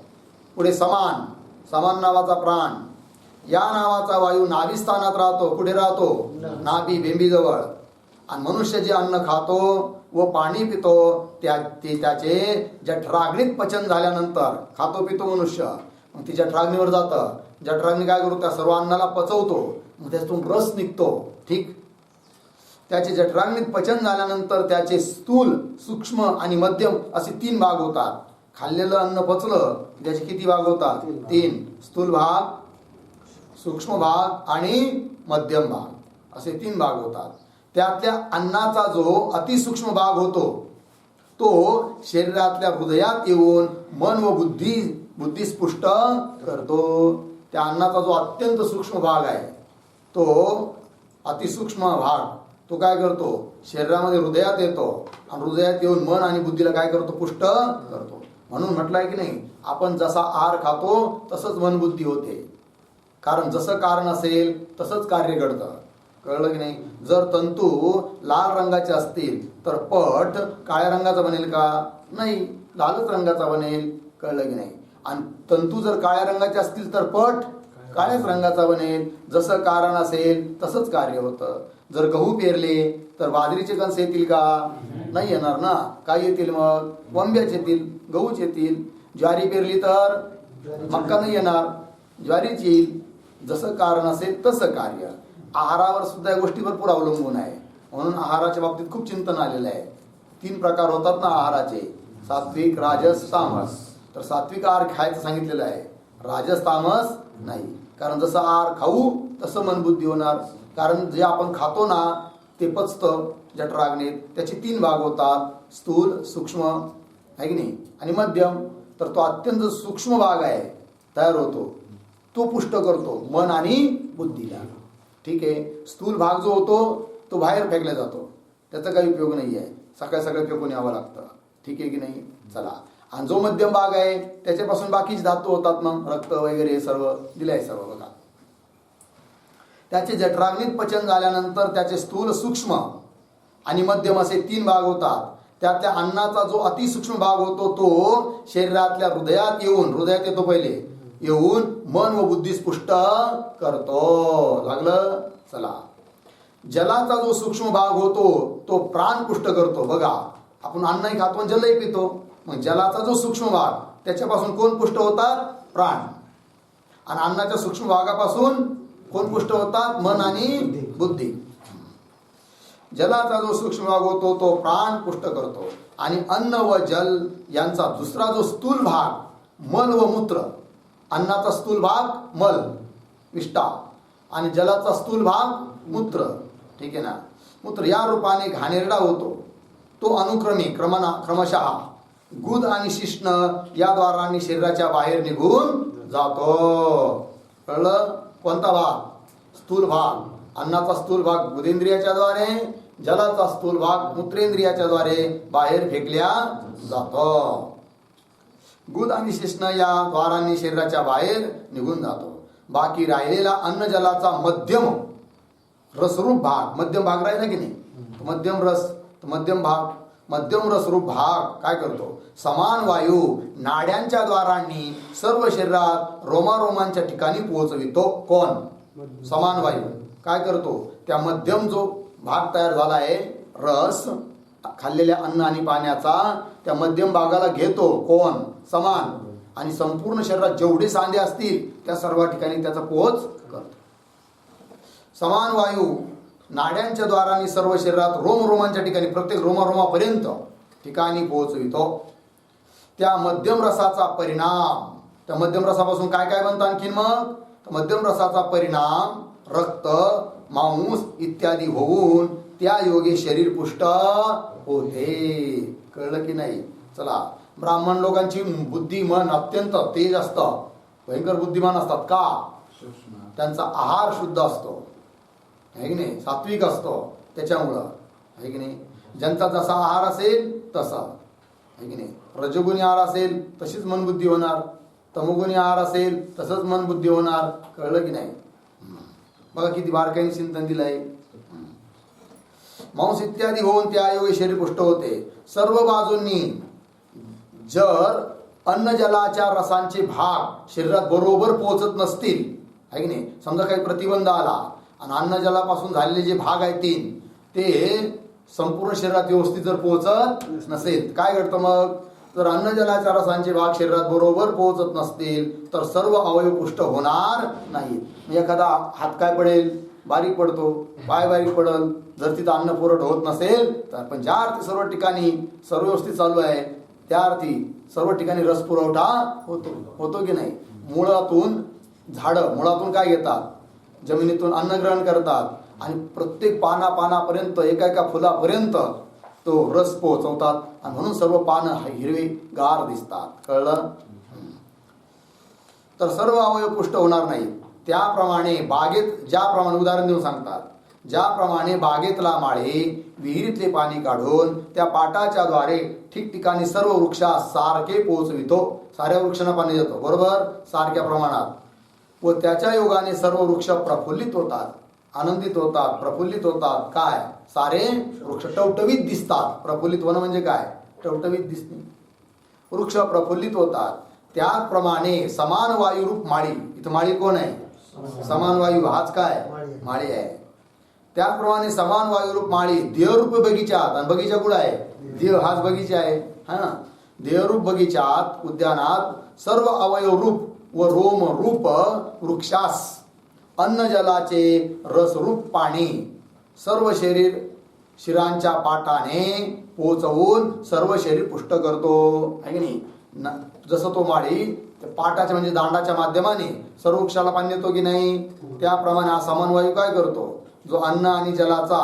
पुढे समान नावाचा प्राण. या नावाचा वायू नाभी स्थानात राहतो. कुठे राहतो, नाभी, बेंबीजवळ. आणि मनुष्य जे अन्न खातो व पाणी पितो त्याचे जठराग्नीत पचन झाल्यानंतर, खातो पितो मनुष्य, मग ती जठराग्नीवर जातं. जठराग्नी काय करतो, त्या सर्व अन्नाला पचवतो, मग त्यातून रस निघतो. ठीक. त्याचे जठराग्नीत पचन झाल्यानंतर त्याचे स्थूल, सूक्ष्म आणि मध्यम असे 3 भाग होतात. खाल्लेलं अन्न पचलं त्याचे किती भाग होतात, 3. स्थूल भाग, सूक्ष्म भाग आणि मध्यम भाग असे 3 भाग होतात. त्यातल्या अन्नाचा जो अतिसूक्ष्म भाग होतो तो शरीरातल्या हृदयात येऊन मन व बुद्धी स्पुष्ट करतो. त्या अन्नाचा जो अत्यंत सूक्ष्म भाग आहे तो अतिसूक्ष्म भाग तो काय करतो, शरीरामध्ये हृदयात येतो आणि हृदयात येऊन मन आणि बुद्धीला काय करतो, पुष्ट करतो. म्हणून म्हटलंय की नाही, आपण जसा आहार खातो तसंच मन बुद्धी होते. कारण जसं कारण असेल तसंच कार्य घडतं. कळलं की नाही. जर तंतू लाल रंगाचे असतील तर पट काळ्या रंगाचा बनेल का, नाही, लालच रंगाचा बनेल. कळलं की नाही. आणि तंतू जर काळ्या रंगाचे असतील तर पट काळ्याच रंगाचा बनेल. जसं कारण असेल तसंच कार्य होतं. जर गहू पेरले तर बाजरीचे कणस येतील का, नाही येणार ना. काय येतील मग, वंब्याच येतील, गहूच येतील. ज्वारी पेरली तर मक्का नाही येणार, ज्वारीच येईल. जसं कारण असेल तसं कार्य. आहारावर सुद्धा या गोष्टी भरपूर अवलंबून आहे. म्हणून आहाराच्या बाबतीत खूप चिंतन आलेलं आहे. 3 प्रकार होतात ना आहाराचे, सात्विक, राजस, तामस. तर सात्विक आहार खायचं सांगितलेलं आहे, राजस तामस नाही. कारण जसं आहार खाऊ तसं मन बुद्धी होणार. कारण जे आपण खातो ना ते पचतं जठराग्नीत. त्याचे 3 भाग होतात, स्थूल, सूक्ष्म आहे की नाही, आणि मध्यम. तर तो अत्यंत सूक्ष्म भाग आहे तयार होतो, तो पुष्ट करतो मन आणि बुद्धीला. ठीक आहे. स्थूल भाग जो होतो तो बाहेर फेकला जातो, त्याचा काही उपयोग नाही आहे. सकाळी फेकून यावं लागतं. ठीक आहे की नाही. चला. आणि जो मध्यम भाग आहे त्याच्यापासून बाकीचे धातू होतात, मग रक्त वगैरे सर्व दिलंय सर्व बघा. त्याचे जठराग्नीत पचन झाल्यानंतर त्याचे स्थूल, सूक्ष्म आणि मध्यम असे 3 भाग होतात. त्यातल्या अन्नाचा जो अतिसूक्ष्म भाग होतो तो शरीरातल्या हृदयात येऊन, हृदयात येतो पहिले, येऊन मन व बुद्धी स्पुष्ट करतो. लागलं. चला. जलाचा जो सूक्ष्म भाग होतो तो प्राण पुष्ट करतो. बघा, आपण अन्नही खातो आणि जलही पितो. मग जलाचा जो सूक्ष्म भाग त्याच्यापासून कोण पुष्ट होतात, प्राण. आणि अन्नाच्या सूक्ष्म भागापासून कोण पुष्ट होतात, मन आणि बुद्धी. जलाचा जो सूक्ष्म भाग होतो तो प्राण पुष्ट करतो. आणि अन्न व जल यांचा दुसरा जो स्थूल भाग मल व मूत्र. अन्नाचा स्थूल भाग मल, विष्ठा, आणि जलाचा स्थूल भाग मूत्र. ठीक आहे ना. मूत्र या रूपाने घाणेरडा होतो. तो अनुक्रमे क्रमशः गुद आणि शिश्न या द्वारांनी शरीराच्या बाहेर निघून जातो. कळलं. कोणता भाग, स्थूल भाग. अन्नाचा स्थूल भाग गुदेंद्रियाच्या द्वारे, जलाचा स्थूल भाग मूत्रेंद्रियाच्या द्वारे बाहेर फेकल्या जातो. गुद आणि शिश्न या द्वारांनी शरीराच्या बाहेर निघून जातो. बाकी राहिलेला अन्न जलाचा मध्यम रसरूप भाग, मध्यम भाग राहिला की नाही, मध्यम रस, मध्यम रसरूप भाग काय करतो, समान वायू नाड्यांच्या द्वारांनी सर्व शरीरात रोमारोमांच्या ठिकाणी पोहोचवितो. कोण, समान वायू काय करतो, त्या मध्यम जो भाग तयार झाला आहे रस खाल्लेल्या अन्न आणि पाण्याचा, त्या मध्यम भागाला घेतो कोण, समान, आणि संपूर्ण शरीरात जेवढे सांधे असतील त्या सर्व ठिकाणी त्याचा पोहोच करतो. समान वायू नाड्यांच्या द्वारांनी सर्व शरीरात रोमरोमांच्या ठिकाणी, प्रत्येक रोमारोमापर्यंत ठिकाणी पोहोचवितो. त्या मध्यम रसाचा परिणाम, त्या मध्यम रसापासून काय काय बनतं आणखीन मग, मध्यम रसाचा परिणाम रक्त, मांस इत्यादी होऊन त्या योगे शरीर पुष्ट होते. कळलं की नाही. चला. ब्राह्मण लोकांची बुद्धी मन अत्यंत तेज असतं, भयंकर बुद्धिमान असतात. का, त्यांचा आहार शुद्ध असतो, आहे की नाही, सात्विक असतो. त्याच्यामुळं आहे की नाही, ज्यांचा जसा आहार असेल तसा, आहे की नाही, रजोगुणी आहार असेल तशीच मनबुद्धी होणार, तमोगुणी आहार असेल तसंच मनबुद्धी होणार. कळलं की नाही. बघा किती बारकाईने चिंतन दिलं आहे. मांस इत्यादी होऊन त्या योगे शरीर पुष्ट होते. सर्व बाजूंनी जर अन्न जलाच्या रसांचे भाग शरीरात बरोबर पोहोचत नसतील, आहे की नाही, समजा काही प्रतिबंध आला आणि अन्न जलापासून झालेले जे भाग आहेत 3 ते संपूर्ण शरीरात व्यवस्थित जर पोहोचत नसेल, काय घडतं मग, जर अन्न जलाच्या रसांचे भाग शरीरात बरोबर पोहोचत नसतील तर सर्व अवयव पुष्ट होणार नाहीत. एखादा हात काय पडेल, बारीक पडतो, पाय बारीक पडल जर तिथं अन्न पुरवठा होत नसेल तर. पण ज्या अर्थी सर्व ठिकाणी सर्व व्यवस्थित चालू आहे त्या अर्थी सर्व ठिकाणी रस पुरवठा होतो की नाही. मुळातून झाडं, मुळातून काय घेतात, जमिनीतून अन्न ग्रहण करतात आणि प्रत्येक पानापर्यंत एका फुलापर्यंत तो रस पोहोचवतात आणि म्हणून सर्व पानं हिरवे गार दिसतात. कळलं? तर सर्व अवयव पुष्ट होणार नाही. त्याप्रमाणे बागेत ज्याप्रमाणे उदाहरण देऊन सांगतात, ज्याप्रमाणे बागेतला माळे विहिरीतले पाणी काढून त्या पाटाच्या द्वारे ठिकठिकाणी सर्व वृक्षास सारखे पोहोचवितो. साऱ्या वृक्षांना पाणी देतो बरोबर सारख्या प्रमाणात, व त्याच्या योगाने सर्व वृक्ष प्रफुल्लित होतात, आनंदित होतात, प्रफुल्लित होतात. काय? सारे वृक्ष टवटवीत दिसतात. प्रफुल्लित होणं म्हणजे काय? टवटवीत दिसणे. वृक्ष प्रफुल्लित होतात. त्याप्रमाणे समान वायुरूप माळी, इथं माळी कोण आहे? समान वायू, हाच काय? माळी आहे. त्याचप्रमाणे समान वायुरूप माळी देहरूप बगीचात, आणि बगीचा कुठं आहे? देह हाच बगीचा आहे. हा, देहरूप बगीचात उद्यानात सर्व अवयव रूप व रोम रूप वृक्षास अन्न जलाचे रसरूप पाणी सर्व शिरांच्या पाटाने पोचवून सर्व शरीर पुष्ट करतो. आहे की नाही? जसं तो माळी पाटाच्या म्हणजे दांडाच्या माध्यमाने सर्व वृक्षाला पाणी देतो की नाही, त्याप्रमाणे हा समन्वय काय करतो? जो अन्न आणि जलाचा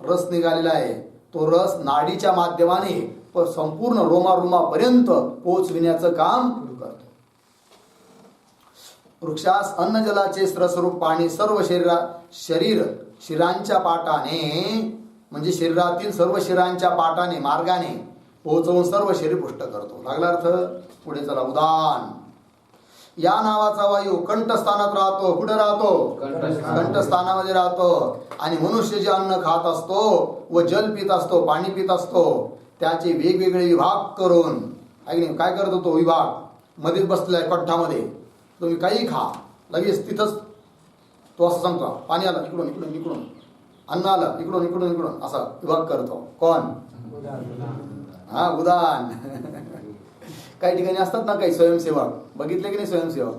रस निघालेला आहे तो रस नाडीच्या माध्यमाने संपूर्ण रोमारोमापर्यंत पोचविण्याचं काम करतो. वृक्षास अन्न जलाचे रसरूप पाणी सर्व शिरांच्या पाटाने म्हणजे शरीरातील सर्व शिरांच्या पाटाने मार्गाने पोहोचवून सर्व शरीर पुष्ट करतो. लागला अर्थ? पुढे चला. उदान या नावाचा वायू कंठस्थानात राहतो. कुठे राहतो? कंठस्थानामध्ये राहतो. आणि मनुष्य जे अन्न खात असतो व जल पित असतो, पाणी पित असतो, त्याचे वेगवेगळे विभाग करून काय करतो तो विभाग मध्ये बसलाय कंठामध्ये. तुम्ही काही खा लगेच तिथंच तो असं सांगतो, पाणी आलं इकडून इकडून इकडून, अन्न आलं इकडून इकडून इकडून, असा विभाग करतो. कोण? हा, उदान. काही ठिकाणी असतात ना काही स्वयंसेवक, बघितले की नाही स्वयंसेवक?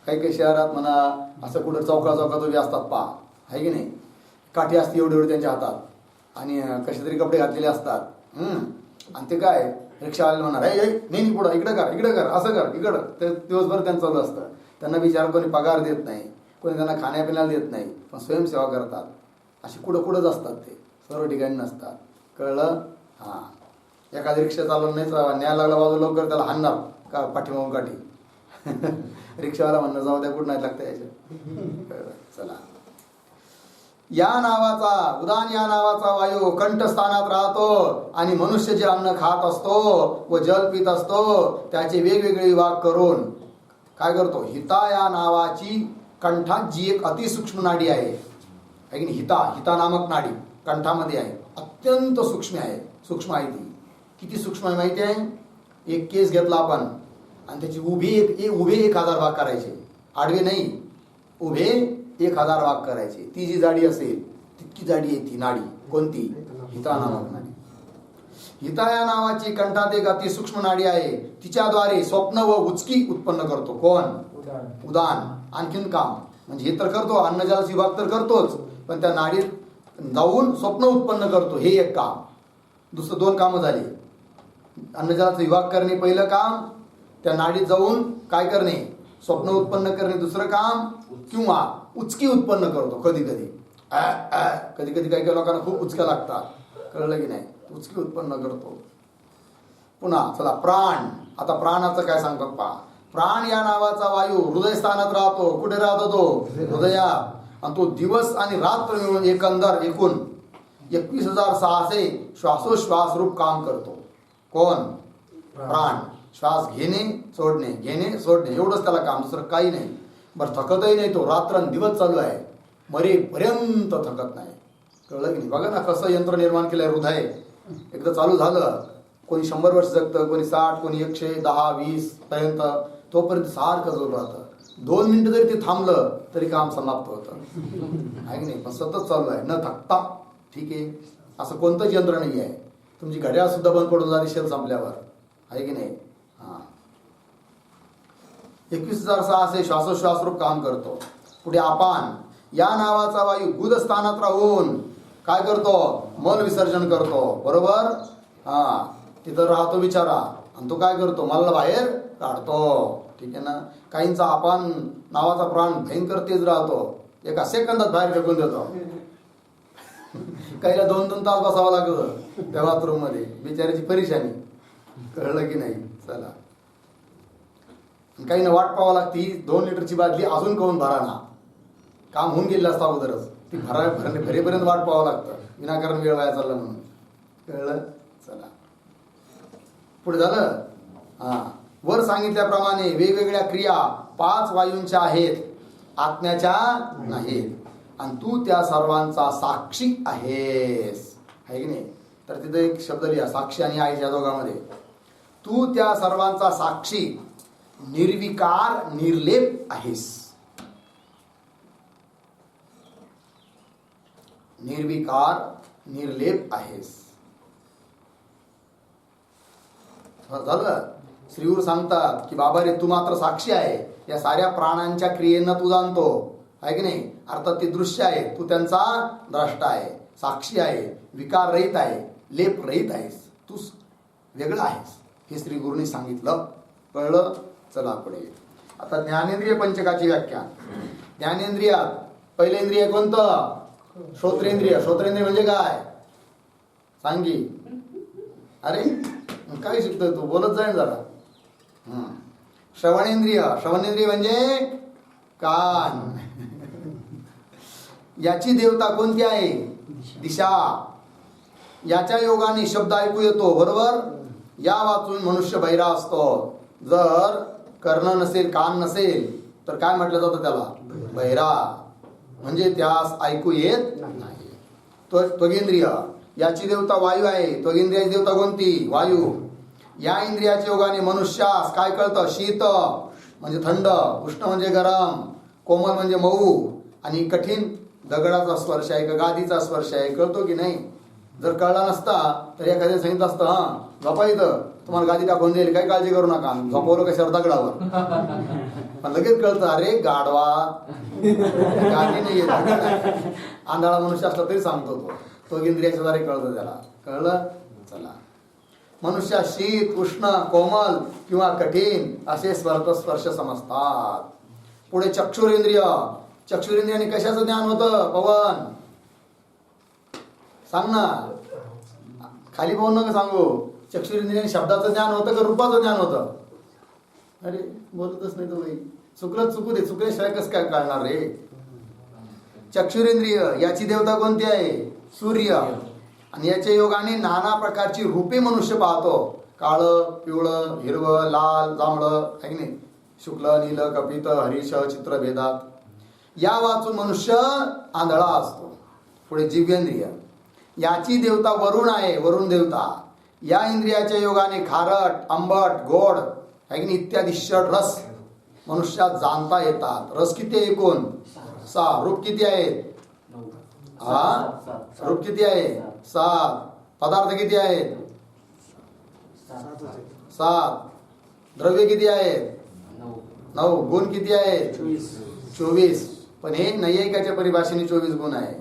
काही शहरात म्हणा असं कुठं चौकात उभे असतात पहा, आहे की नाही? काठी असते एवढी एवढी त्यांच्या हातात आणि कसे तरी कपडे घातलेले असतात. आणि ते काय रिक्षावाले म्हणणार नाही पुढं इकडं कर असं कर इकडं. ते दिवसभर त्यांचं चालू असतं. त्यांना बिचार कोणी पगार देत नाही, कोणी त्यांना खाण्यापिण्याला देत नाही, पण स्वयंसेवा करतात. अशी कुठंच असतात, ते सर्व ठिकाणी नसतात. कळलं? हां. एखादी रिक्षा चालवून नाही न्यायला लागला बाजू लवकर त्याला हाणणार का पाठीमागून काठी. रिक्षावाला म्हणणं जाऊ द्या कुठं नाही लागतं याच्या. चला. या नावाचा उदान या नावाचा वायू कंठस्थानात राहतो आणि मनुष्य जे अन्न खात असतो व जल पित असतो त्याचे वेगवेगळे विभाग करून काय करतो? हिता या नावाची कंठात जी एक अतिसूक्ष्म नाडी आहे की नाही, हिता नामक नाडी कंठामध्ये आहे. अत्यंत सूक्ष्म आहे ती. किती सूक्ष्म आहे माहिती आहे? एक केस घेतला आपण आणि त्याची उभे 1000 भाग करायचे, आडवे नाही, उभे 1000 भाग करायचे. ती जी जाडी असेल तितकी जाडी आहे ती नाडी. कोणती? हिता नामक नाडी. हिता या नावाची कंठात एक अतिसूक्ष्म नाडी आहे. तिच्याद्वारे स्वप्न व उचकी उत्पन्न करतो. कोण? उदान. आणखीन काम म्हणजे हे तर करतो, अन्नजलाचा विभाग तर करतोच, पण त्या नाडीत जाऊन स्वप्न उत्पन्न करतो. हे एक काम. दुसरं 2 कामं झाली. अन्नजलाचा विभाग करणे पहिलं काम, त्या नाडीत जाऊन काय करणे? स्वप्न उत्पन्न करणे दुसरं काम, किंवा उचकी उत्पन्न करतो. कधी कधी काही लोकांना खूप उचक्या लागतात. कळलं की नाही? उचकी उत्पन्न करतो. पुन्हा चला प्राण. आता प्राणाचं काय सांगतात पहा. प्राण या नावाचा वायू हृदयस्थानात राहतो. कुठे राहतो तो? हृदयात. आणि तो दिवस आणि रात्र मिळून एकूण 21,600 श्वासोश्वास रूप काम करतो. कोण? प्राण. श्वास घेणे सोडणे एवढंच त्याला काम, दुसरं काही नाही. बरं थकतही नाही तो. रात्र दिवस चालू आहे, मरेपर्यंत थकत नाही. कळलं की नाही? बघा ना कसं यंत्र निर्माण केलंय. हृदय एकदा चालू झालं, कोणी 100 वर्ष जगतं, कोणी 60, कोणी 110-20 पर्यंत, तोपर्यंत सारखं जोर राहतं. 2 मिनिटं जरी ते थांबलं तरी काम समाप्त होतं. आहे की नाही? पण सतत चालू आहे न थकता. ठीक आहे, असं कोणतंच यंत्र नाही आहे. तुमची घड्याळ सुद्धा बंद पडून जाते शेल संपल्यावर. आहे की नाही? हां. 21,600 श्वासोश्वास रूप काम करतो. पुढे अपान या नावाचा वायू गुदस्थानात राहून काय करतो? मल विसर्जन करतो. बरोबर? हां. तिथं राहतो बिचारा आणि तो काय करतो? मल बाहेर काढतो. ठीक आहे ना? काहींचा अपान नावाचा प्राण भयंकर तेज राहतो, एका सेकंदात बाहेर फेकून देतो. काहीला 2-2 तास बसावं लागलं त्या बाथरूम मध्ये, बिचाऱ्याची परेशानी. कळलं की नाही? चला, काही ना वाट पाहावं लागती. 2 लिटरची बादली अजून काहून भरा ना, काम होऊन गेलं असतं अगोदरच. ती भरेपर्यंत वाट पाहावं लागतं, विनाकारण वेळ वाया चालला म्हणून. कळलं? चला पुढे झालं. वर सांगितल्याप्रमाणे वेगवेगळ्या क्रिया 5 वायूंच्या आहेत, आत्म्याच्या नाहीत. आणि तू त्या सर्वांचा साक्षी आहेस, आहे की नाही? तर तिथे एक शब्द लिहा, साक्षी आणि आहे या दोघांमध्ये. तू त्या सर्वांचा साक्षी, निर्विकार निर्लेप आहेस. निर्विकार निर्लेप आहेस. झालं. श्रीगुरु सांगतात की बाबा रे, तू मात्र साक्षी आहे, या साऱ्या प्राणांच्या क्रियेंना तू जाणतो, आहे की नाही? अर्थात ते दृश्य आहे, तू त्यांचा द्रष्टा आहे, साक्षी आहे, विकार रहित आहे, लेप रहित आहेस, तू वेगळा आहेस, हे श्री गुरुनी सांगितलं. कळलं? चला पुढे. आता ज्ञानेंद्रिय पंचकाची व्याख्या. ज्ञानेंद्रियात पहिलं इंद्रिय कोणतं? श्रोत्रेंद्रिय. श्रोत्रेंद्रिय म्हणजे काय सांगी? अरे काय शिकतोय तू? बोलत जाईल जरा. श्रवणेंद्रिय. श्रवणेंद्रिय म्हणजे कान. याची देवता कोणती आहे? दिशा. याच्या योगाने शब्द ऐकू येतो, बरोबर? या वाचून मनुष्य बहिरा असतो. जर कर्ण नसेल, कान नसेल, तर काय म्हटलं जातं त्याला? बहिरा. म्हणजे त्यास ऐकू येत नाही. त्वगेंद्रिय. याची देवता वायू आहे. त्वगेंद्रियाची देवता कोणती? वायू. या इंद्रियाच्या योगाने मनुष्यास काय कळतं? शीत म्हणजे थंड, उष्ण म्हणजे गरम, कोमल म्हणजे मऊ, आणि कठीण दगडाचा स्पर्श आहे का गादीचा स्पर्श आहे, कळतो की नाही? जर कळला नसता तर एखाद्याने सांगितलं असतं, झोपा इथं, तुम्हाला गादी टाकून देईल, काही काळजी करू नका, झोपवलं कशावर? दगडावर. पण लगेच कळतं, अरे गाढवा, गादी नाही येत. आंधळा मनुष्य असला तरी सांगतो तो इंद्रियाच्या द्वारे कळतं त्याला. कळलं? चला. मनुष्या शीत, उष्ण, कोमल किंवा कठीण असे स्पर्श समजतात. पुढे चक्षुरेंद्रिय. चक्षुरेंद्रियाने कशाचं ज्ञान होतं? पवन सांग ना, खाली पाहून नका सांगू. चक्षुरेंद्रियाने शब्दाचं ज्ञान होतं का रूपाचं ज्ञान होतं? अरे बोलतच नाही तो बाई. चुकलं चुकू दे, चुकल्याशिवाय कसं काय कळणार रे? चक्षुरेंद्रिय याची देवता कोणती आहे? सूर्य. आणि याच्या योगाने नाना प्रकारची रूपे मनुष्य पाहतो. काळं, पिवळं, हिरवं, लाल, जांभळं, आहे की नाही? शुक्ल, नील, कपित, हरिश, चित्र भेदात. या वाचून मनुष्य आंधळा असतो. पुढे जिव्हेंद्रिय. याची देवता वरुण आहे, वरुण देवता. या इंद्रियाच्या योगाने खारट, आंबट, गोड, आहे की नाही, इत्यादी षड रस मनुष्यात जाणता येतात. रस किती आहे एकूण? 6. रूप किती आहेत? रूप किती आहे? 7. पदार्थ किती आहेत? 7. द्रव्य किती आहेत? 9. गुण किती आहेत? 24. पण हे नैयायिकाच्या परिभाषेने 24 गुण आहे.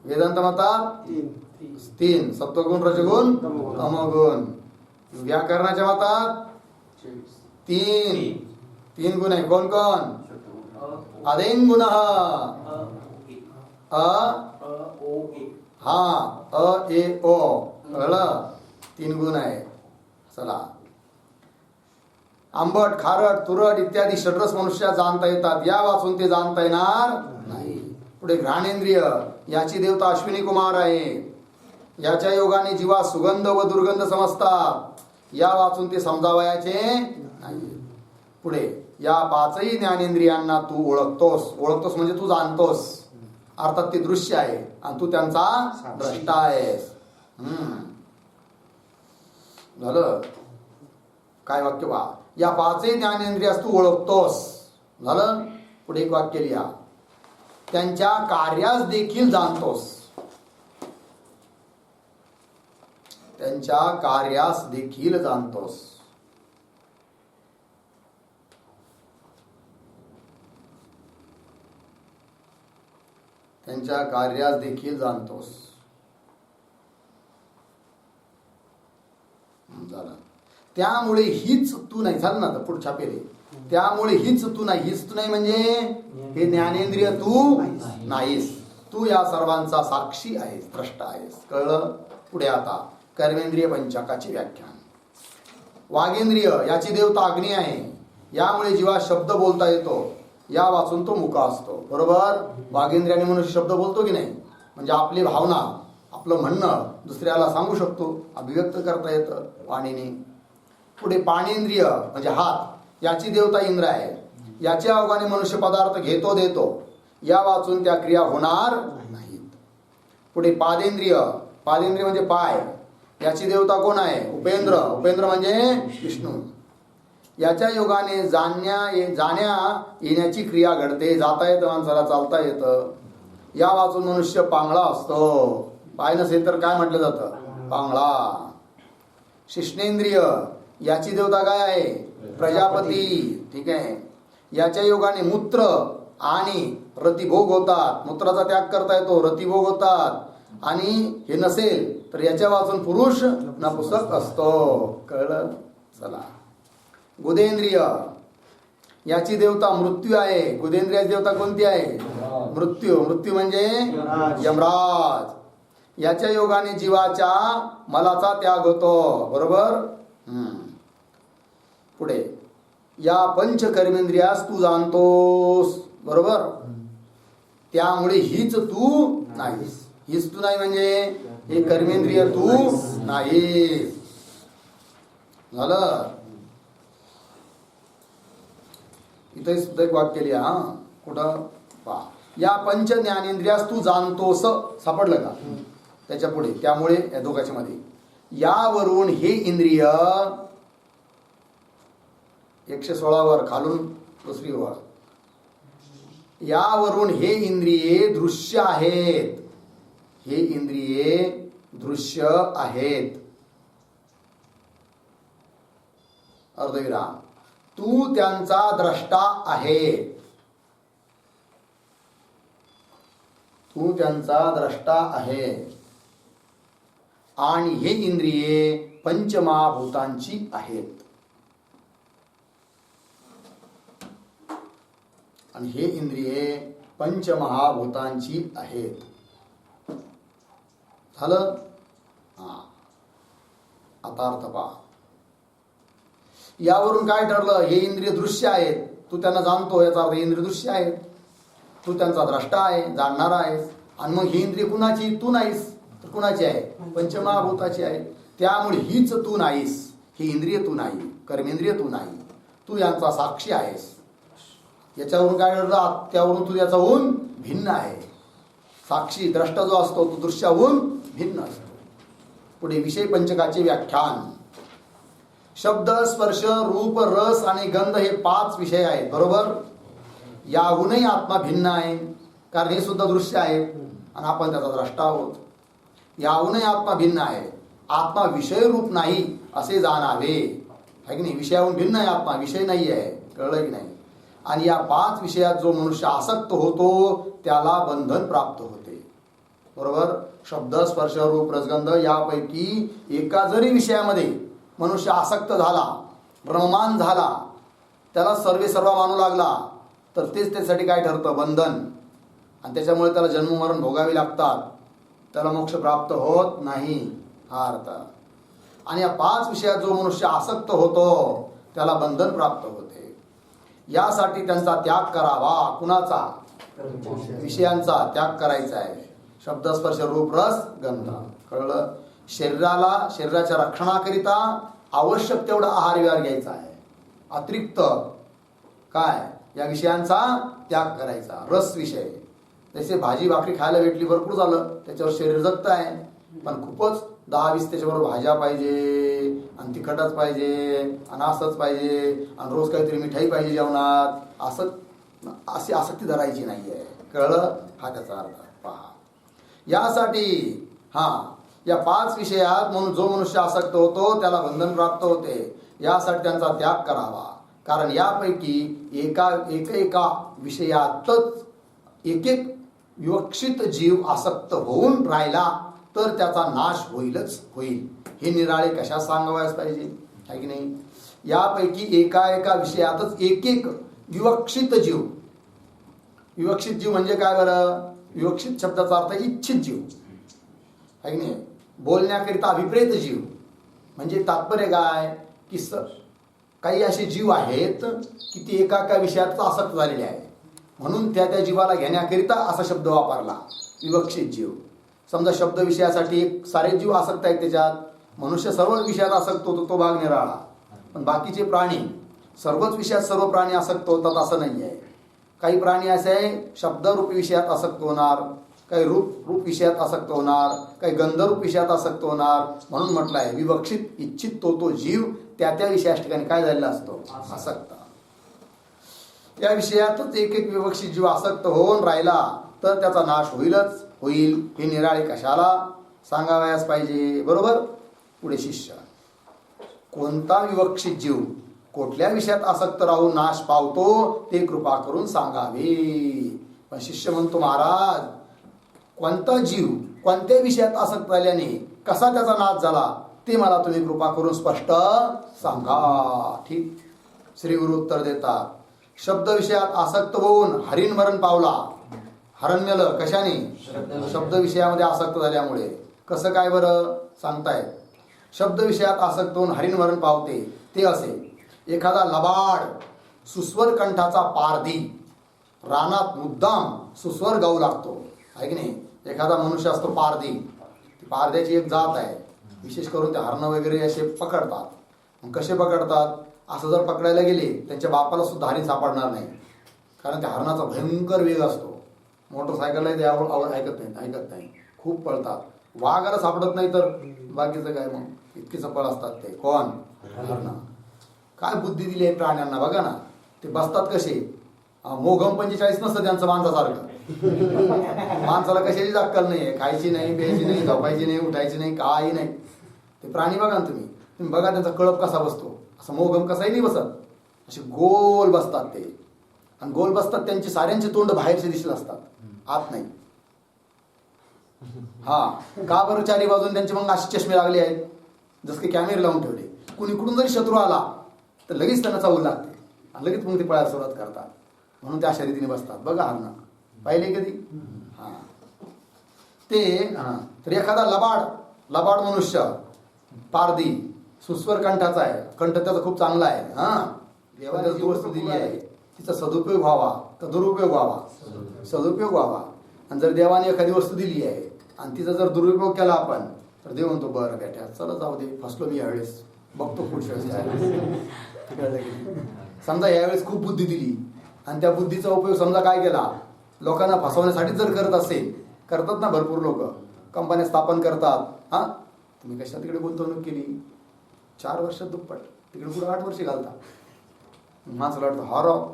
वेदांत मतात 3. सत्वगुण, रजगुण, तमोगुण. व्याकरणाच्या मतात 3 गुण आहे. कोण कोण? अदेन गुण, अ ए ओ. कळलं? 3 गुण आहे. चला. आंबट, खारट, तुरट इत्यादी षड्रस मनुष्यात जाणता येतात. या वाचून ते जाणता येणार नाही. पुढे घ्राणेंद्रिय. याची देवता अश्विनी कुमार आहे. याच्या योगाने जीवा सुगंध व दुर्गंध समजतात. या वाचून ते समजावयाचे नाही. पुढे या 5ही ज्ञानेंद्रियांना तू ओळखतोस. ओळखतोस म्हणजे तू जाणतोस, अर्थात ते दृश्य आहे आणि तू त्यांचा द्रष्टा आहेस. झालं काय वाक्य? पहा, या 5ही ज्ञानेंद्रियास तू ओळखतोस. झालं. पुढे एक वाक्य लिहा, त्यांच्या कार्यास देखील जाणतोस. त्यांच्या कार्यास देखील जाणतोस. त्यांच्या कार्यास देखील जाणतोस. झालं. त्यामुळे हीच तू नाही. झालं ना? तर पुढच्या पेरे. त्यामुळे हीच तू नाही. हीच तू नाही म्हणजे हे ज्ञानेंद्रिय तू नाहीस. तू या सर्वांचा साक्षी आहेस, द्रष्टा आहेस. कळलं? पुढे आता कर्मेंद्रिय पंचकाची व्याख्यान. वागेंद्रिय याची देवता अग्नी आहे. यामुळे जीवा शब्द बोलता येतो. या वाचून तो मुका असतो. बरोबर? वागेंद्रियाने मनुष्य शब्द बोलतो की नाही? म्हणजे आपली भावना, आपलं म्हणणं दुसऱ्याला सांगू शकतो, अभिव्यक्त करता येतं वाणीने. पुढे पाणेंद्रिय म्हणजे हात, याची देवता इंद्र आहे. याच्या अवघाने मनुष्य पदार्थ घेतो देतो. या वाचून त्या क्रिया होणार नाहीत. पुढे पादेंद्रिय, पादेंद्रिय म्हणजे पाय, याची देवता कोण आहे? उपेंद्र. उपेंद्र म्हणजे विष्णू. याच्या योगाने जाण्या येण्याची क्रिया घडते. जाता येतं माणसाला, चालता येतं. या वाचून मनुष्य पांगळा असतो. पाय नसेल तर काय म्हटलं जातं? पांगळा. शिष्णेंद्रिय याची देवता काय आहे? प्रजापती. ठीक आहे. याच्या योगाने मूत्र आणि रतिभोग होतात. मूत्राचा त्याग करता येतो, रतिभोग होतात. आणि हे नसेल तर याच्या वाचून पुरुष नपुसक असतो. कळलं? चला. गुदेंद्रिय याची देवता मृत्यू आहे. गुदेंद्रियाची देवता कोणती आहे? मृत्यू. मृत्यू म्हणजे यमराज. याच्या योगाने जीवाच्या मलाचा त्याग होतो. बरोबर? पुढे या पंच कर्मेंद्रियास तू जाणतोस. बरोबर? त्यामुळे हीच तू नाहीस. हीच तू नाही म्हणजे हे कर्मेंद्रिय तू नाहीस. झालं? इथे सुद्धा एक वाक्य लिहा. कुठं? पहा. या पंच ज्ञानेंद्रियास तू जाणतोस. सापडलं का? त्याच्या पुढे त्यामुळे या दोघांच्या मध्ये यावरून हे इंद्रिय 116 वर खालून दुसरी वर. यावरून हे इंद्रिये दृश्य आहेत. हे इंद्रिये दृश्य आहेत. अर्धविराम. तू त्यांचा द्रष्टा आहे. तू त्यांचा द्रष्टा आहे. आणि हे इंद्रिये पंचमहाभूतांची आहेत. आणि हे इंद्रिये पंचमहाभूतांची आहेत. झालं? आता अर्थ पहा. यावरून काय ठरलं? हे इंद्रिय दृश्य आहेत. तू त्यांना जाणतो, याचा अर्थ इंद्रिय दृश्य आहेत. तू त्यांचा द्रष्टा आहे, जाणणारा आहेस. आणि मग ही इंद्रिय कुणाची? तू नाहीस तर कुणाची आहे? पंचमहाभूताची आहे. त्यामुळे हीच तू नाहीस. ही इंद्रिय तू नाही, कर्मेंद्रिय तू नाही. तू यांचा साक्षी आहेस. याच्यावरून काय ठरलं? त्यावरून तू याच्याहून भिन्न आहे. साक्षी द्रष्टा जो असतो तो दृश्याहून भिन्न असतो. पुढे विषय पंचकाचे व्याख्यान. शब्द, स्पर्श, रूप, रस आणि गंध हे 5 विषय आहेत. बरोबर? याहूनही आत्मा भिन्न आहे, कारण हे सुद्धा दृश्य आहेत आणि आपण त्याचा द्रष्टा आहोत. याहूनही आत्मा भिन्न आहे. आत्मा विषय रूप नाही असे जाणावे. आहे की नाही? विषयाहून भिन्न आहे आत्मा, विषय नाही आहे. कळलं की नाही? आणि या 5 विषयात जो मनुष्य आसक्त होतो त्याला बंधन प्राप्त होते. बरोबर? शब्द, स्पर्श, रूप, रसगंध यापैकी एका जरी विषयामध्ये मनुष्य आसक्त झाला, भ्रममान झाला, त्याला सर्व मानू लागला तर तेच त्यासाठी काय ठरतं? बंधन. आणि त्याच्यामुळे त्याला जन्म मरण भोगावी लागतात. त्याला मोक्ष प्राप्त होत नाही. हा अर्थ. आणि या 5 विषयात जो मनुष्य आसक्त होतो त्याला बंधन प्राप्त होते. यासाठी त्यांचा त्याग करावा. कुणाचा? विषयांचा त्याग करायचा आहे. शब्द, स्पर्श, रूप, रस, गंध. कळलं? शरीराच्या रक्षणाकरिता आवश्यक तेवढा आहार विहार घ्यायचा आहे. अतिरिक्त काय? या विषयांचा त्याग करायचा. रस विषय जसे भाजी भाकरी खायला भेटली भरपूर झालं, त्याच्यावर शरीर जगत आहे. पण खूपच 10-20 त्याच्याबरोबर भाज्या पाहिजे आणि तिखटच पाहिजे आणि असंच पाहिजे आणि रोज काहीतरी मिठाई पाहिजे जेवणात, अशी आसक्ती धरायची नाही आहे. कळलं? हा त्याचा अर्थ. पहा. यासाठी या 5 विषयात म्हणून जो मनुष्य आसक्त होतो त्याला बंधन प्राप्त होते. यासाठी त्यांचा त्याग करावा. कारण यापैकी एका विषयातच एक विवक्षित जीव आसक्त होऊन राहिला तर त्याचा नाश होईलच होईल. हे निराळे कशा सांगावयास पाहिजे? आहे की नाही? यापैकी एका विषयातच एक विवक्षित जीव. विवक्षित जीव म्हणजे काय बरं? विवक्षित शब्दाचा अर्थ इच्छित जीव आहे की नाही, बोलण्याकरिता अभिप्रेत जीव. म्हणजे तात्पर्य काय की काही असे जीव आहेत की ते एका विषयात आसक्त झालेले आहे, म्हणून त्या जीवाला घेण्याकरिता असा शब्द वापरला विवक्षित जीव. समजा शब्द विषयासाठी एक सारे जीव आसक्त आहेत त्याच्यात, मनुष्य सर्व विषयात आसक्त होतो, तो भाग निराळा. पण बाकीचे प्राणी सर्वच विषयात सर्व प्राणी आसक्त होतात असं नाही आहे. काही प्राणी असे आहे शब्दरूप विषयात आसक्त होणार, काही रूप विषयात आसक्त होणार, काही गंधरूप विषयात आसक्त होणार. म्हणून म्हटलं आहे विवक्षित इच्छित तो जीव त्या विषयाच्या ठिकाणी काय झालेला असतो, आसक्त. या विषयातच एक विवक्षित जीव आसक्त होऊन राहिला तर त्याचा नाश होईल. हे निराळे कशाला सांगावयास पाहिजे. बरोबर. पुढे शिष्य, कोणता विवक्षित जीव कुठल्या विषयात आसक्त राहून नाश पावतो ते कृपा करून सांगावे. पण शिष्य म्हणतो महाराज, कोणता जीव कोणत्या विषयात आसक्त झाल्याने कसा त्याचा नाश झाला ते मला तुम्ही कृपा करून स्पष्ट सांगा. ठीक. श्री गुरु उत्तर देतात, शब्द विषयात आसक्त होऊन हरिण मरण पावला. हरण मेलं कशाने, शब्द विषयामध्ये आसक्त झाल्यामुळे. कसं काय बरं सांगतायत. शब्द विषयात आसक्त होऊन हरिण मरण पावते ते असे, एखादा लबाड सुस्वर कंठाचा पारधी रानात मुद्दाम सुस्वर गाऊ लागतो आहे की नाही. एखादा मनुष्य असतो पारधी, पारध्याची एक जात आहे, विशेष करून ते हरणं वगैरे असे पकडतात. मग कसे पकडतात, असं जर पकडायला गेले त्यांच्या बापाला सुद्धा हरिण सापडणार नाही, कारण त्या हरणाचा भयंकर वेग असतो. मोटरसायकलला ते ऐकत नाही, खूप पळतात. वाघाला सापडत नाही तर बाकीचं काय, मग इतकी चपळ असतात ते. कोण, हरणं. काय बुद्धी दिली आहे प्राण्यांना बघा ना. ते बसतात कसे, मोघम 45 नसतं त्यांचं माणसासारखं. माणसाला कशाची अक्कल नाही आहे, खायची नाही, प्यायची नाही, झोपायची नाही, उठायची नाही, काही नाही. ते प्राणी बघा ना तुम्ही बघा त्यांचा कळप कसा बसतो. असं मोघम कसाही नाही बसत, असे गोल बसतात ते. आणि गोल बसतात त्यांची साऱ्यांचे तोंड बाहेरचे दिसत असतात, आत नाही. हा का बरं, चारी बाजून त्यांचे मग असे चष्मे लागले आहेत, जसं की कॅमेरे लावून ठेवले. कुणीकडून जरी शत्रू आला तर लगेच त्यांना चावू लागते आणि लगेच मग ते पळायला सुरुवात करतात. म्हणून त्या अशा रीतीने बसतात बघा. हरणं पाहिले कधी. हा ते तर एखादा लबाड मनुष्य पारधी सुस्वर कंठाचा आहे, कंठ त्याचा खूप चांगला आहे. देवाने जी वस्तू दिली आहे तिचा सदुपयोग व्हावा तर दुरुपयोग व्हावा, सदुपयोग व्हावा. आणि जर देवाने एखादी वस्तू दिली आहे आणि तिचा जर दुरुपयोग केला आपण तर देव म्हणतो बरं बेट्या चला जाऊ दे, फसलो मी यावेळेस, बघतो पुढच्या वेळेस. समजा यावेळेस खूप बुद्धी दिली आणि त्या बुद्धीचा उपयोग समजा काय केला, लोकांना फसवण्यासाठी जर करत असेल, करतात ना भरपूर लोक, कंपन्या स्थापन करतात. तुम्ही कशा तिकडे गुंतवणूक केली, 4 वर्षात दुप्पट, तिकडे पुढे 8 वर्ष घालता. माणसाला वाटतं हा राव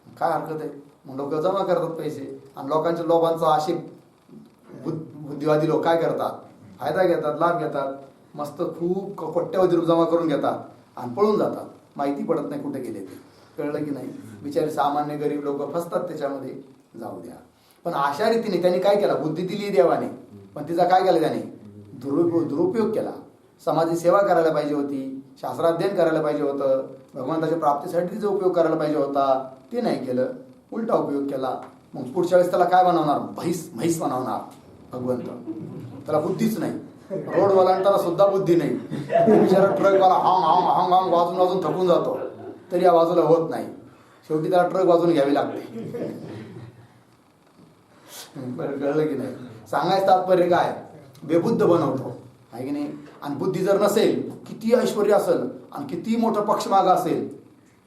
काय हरकत आहे, मग लोक जमा करतात पैसे. आणि लोकांच्या लोभांचा असे बुद्धिवादी लोक काय करतात, फायदा घेतात, लाभ घेतात, मस्त खूप कोट्यावधी रुपये जमा करून घेतात आणि पळून जातात. माहिती पडत नाही कुठे गेले ते, कळलं की नाही. बिचारे सामान्य गरीब लोक फसतात त्याच्यामध्ये. जाऊ द्या. पण अशा रीतीने त्यांनी काय केला, बुद्धी दिली देवाने, पण तिचा काय केला त्याने, दुरुपयोग केला. समाजाची सेवा करायला पाहिजे होती, शास्त्राध्ययन करायला पाहिजे होतं, भगवंताच्या प्राप्तीसाठी तिचा उपयोग करायला पाहिजे होता, ते नाही केलं, उलटा उपयोग केला. मग पुढच्या वेळेस त्याला काय बनवणार, म्हैस बनवणार भगवंत. त्याला बुद्धीच नाही. रोड ओलांडताना सुद्धा बुद्धी नाही. बिचारा ट्रकवाला हांग वाजून थकून जातो, तरी या बाजूला होत नाही. शेवटी त्याला ट्रक वाजून घ्यावी लागते. कळलं की नाही. सांगायचं तात्पर्य काय, बेबुद्ध बनवतो आहे की नाही. आणि बुद्धी जर नसेल, किती ऐश्वर्य असेल आणि किती मोठं पक्ष मागं असेल,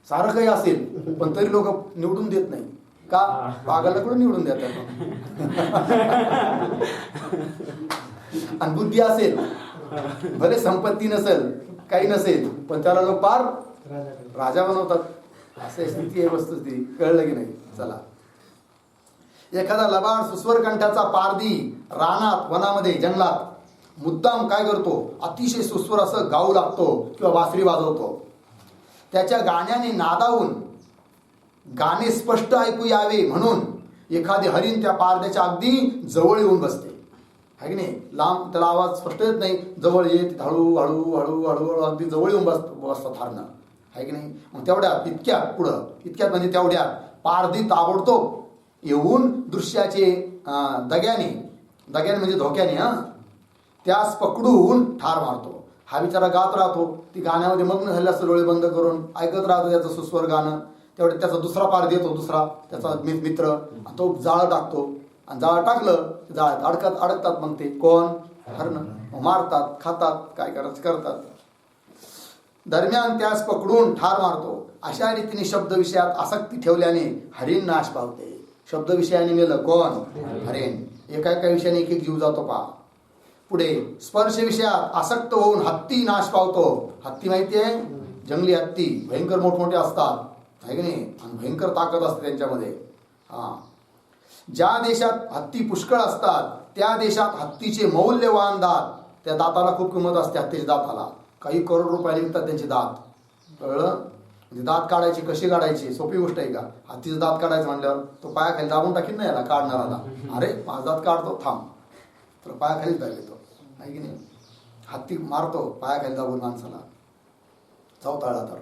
सारं काही असेल, पण तरी लोक निवडून देत नाही. का, पागाला कुठं निवडून देतात. आणि बुद्धी असेल, भले संपत्ती नसेल, काही नसेल, पण त्याला लोक पार राजा बनवतात. असे स्थिती आहे वस्तुस्थिती. कळलं की नाही. चला. एखादा लबाड सुस्वर कंठाचा पारधी रानात, वनामध्ये, जंगलात मुद्दाम काय करतो, अतिशय सुस्वर असं गाऊ लागतो किंवा बासरी वाजवतो. त्याच्या गाण्याने नादावून गाणे स्पष्ट ऐकू यावे म्हणून एखादी हरिण त्या पारध्याच्या अगदी जवळ येऊन बसते आहे की नाही. लांब त्याला आवाज स्पष्ट येत नाही, जवळ येत हळू अगदी जवळ येऊन बसतात हरणं आहे की नाही. मग तेवढ्यात इतक्यात म्हणजे तेवढ्यात पारधी ताबडतोब येऊन दृश्याचे दग्याने म्हणजे धोक्याने त्यास पकडून ठार मारतो. हा बिचारा गात राहतो, ती गाण्यामध्ये मग्न झाले असतं, डोळे बंद करून ऐकत राहतो त्याचं सुस्वर गाणं. तेवढे त्याचा दुसरा पार देतो, दुसरा त्याचा मित्र, तो जाळं टाकतो आणि जाळं टाकलं जाळ्यात अडकतात मग ते कोण हरणं, मारतात, खातात, काय करायचं करतात. दरम्यान त्यास पकडून ठार मारतो. अशा रीतीने शब्द विषयात आसक्ती ठेवल्याने हरिण नाश पावते. शब्द विषयाने मेलं कोण हरिण. एका विषयाने एक जीव जातो पहा. पुढे स्पर्श विषयात आसक्त होऊन हत्ती नाश पावतो. हत्ती माहिती आहे, जंगली हत्ती भयंकर मोठमोठे असतात आहे की नाही, आणि भयंकर ताकद असते त्यांच्यामध्ये. ज्या देशात हत्ती पुष्कळ असतात त्या देशात हत्तीचे मौल्यवान दात, त्या दाताला खूप किंमत असते. हत्तीच्या दाताला काही करोड रुपये विकतात त्यांचे दात. कळलं, म्हणजे दात काढायचे कसे काढायचे, सोपी गोष्ट आहे का? हत्तीचं दात काढायचं म्हणल्यावर तो पायाखाली दाबून टाकीन ना याला काढणाराला, अरे माझा दात काढतो थांब, तर पायाखालीच दाब येतो आहे की नाही. हत्ती मारतो पायाखाली दाबून माणसाला, चौताळला तर.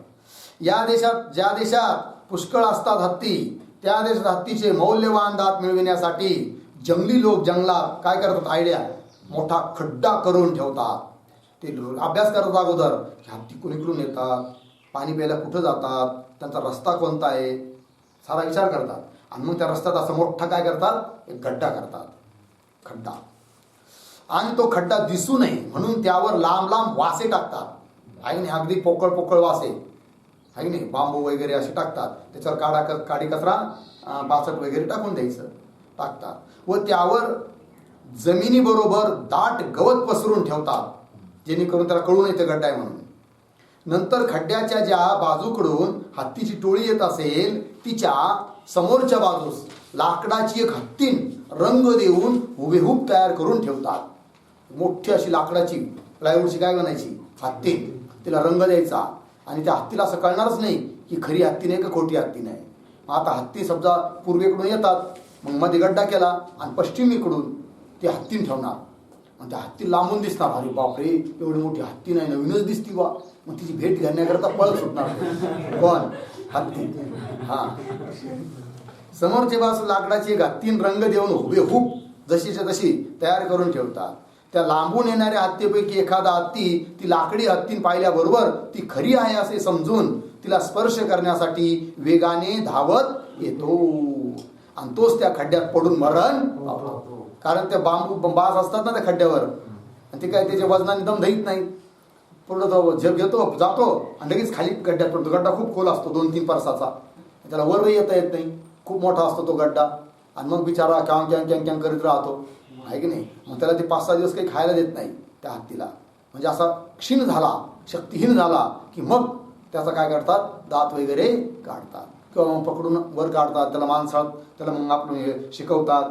या देशात ज्या देशात पुष्कळ असतात हत्ती त्या देशात हत्तीचे मौल्यवान दात मिळविण्यासाठी जंगली लोक जंगलात काय करतात, आयडिया, मोठा खड्डा करून ठेवतात. ते अभ्यास करतात अगोदर, हत्ती कोणीकडून येतात, पाणी प्यायला कुठं जातात, त्यांचा रस्ता कोणता आहे, सारा विचार करतात. आणि मग त्या रस्त्यात असं मोठा काय करतात, एक खड्डा करतात, खड्डा. आणि तो खड्डा दिसू नये म्हणून त्यावर लांब लांब वासे टाकतात आहे की नाही, अगदी पोकळ वासे आहे की नाही, बांबू वगैरे असे टाकतात. त्याच्यावर काडी कचरा बाचट वगैरे टाकून द्यायचं, टाकतात. व त्यावर जमिनीबरोबर दाट गवत पसरून ठेवतात जेणेकरून त्याला कळून येतं गड्डा आहे म्हणून. नंतर खड्ड्याच्या ज्या बाजूकडून हत्तीची टोळी येत असेल तिच्या समोरच्या बाजूस लाकडाची एक हत्तीन रंग देऊन हुबेहूब तयार करून ठेवतात. मोठी अशी लाकडाची प्लायवूडची काय बनायची हत्ती, तिला रंग द्यायचा. आणि त्या हत्तीला असं कळणारच नाही की खरी हत्ती नाही का खोटी हत्ती नाही. आता हत्ती समजा पूर्वेकडून येतात, मग मध्ये गड्डा केला आणि पश्चिमेकडून ती हत्तीन ठेवणार. मग त्या हत्ती लांबून दिसणार, अरे बापरे एवढी मोठी हत्ती नाही, नवीनच दिसती बा. मग तिची भेट घेण्याकरता पळत सुटणार कोण, हत्ती. समोरच्या बाजूस लाकडाची एक हत्तीन रंग देऊन हुबेहूब जशीच्या तशी तयार करून ठेवतात. त्या लांबून येणाऱ्या हत्तीपैकी एखादा हत्ती ती लाकडी हत्तीन पाहिल्याबरोबर ती खरी आहे असे समजून तिला स्पर्श करण्यासाठी वेगाने धावत येतो आणि तोच त्या खड्ड्यात पडून मरण पावतो. कारण त्या बास असतात ना त्या खड्ड्यावर, आणि ते काय त्याच्या वजनाने दम धईत नाही. पूर्ण तो झेप घेतो जातो आणि लगेच खाली गड्ड्यात पडतो. गड्डा खूप खोल असतो, 2-3 परसाचा, त्याला वरही येता येत नाही, खूप मोठा असतो तो गड्डा. आणि मग बिचारा कॅंग करीत राहतो आहे की नाही. मग त्याला ते 5-6 दिवस काही खायला देत नाही त्या हत्तीला. म्हणजे असा क्षीण झाला, शक्तिहीन झाला की मग त्याचा काय करतात, दात वगैरे काढतात किंवा मग पकडून वर काढतात, त्याला माणसात त्याला मग आपण शिकवतात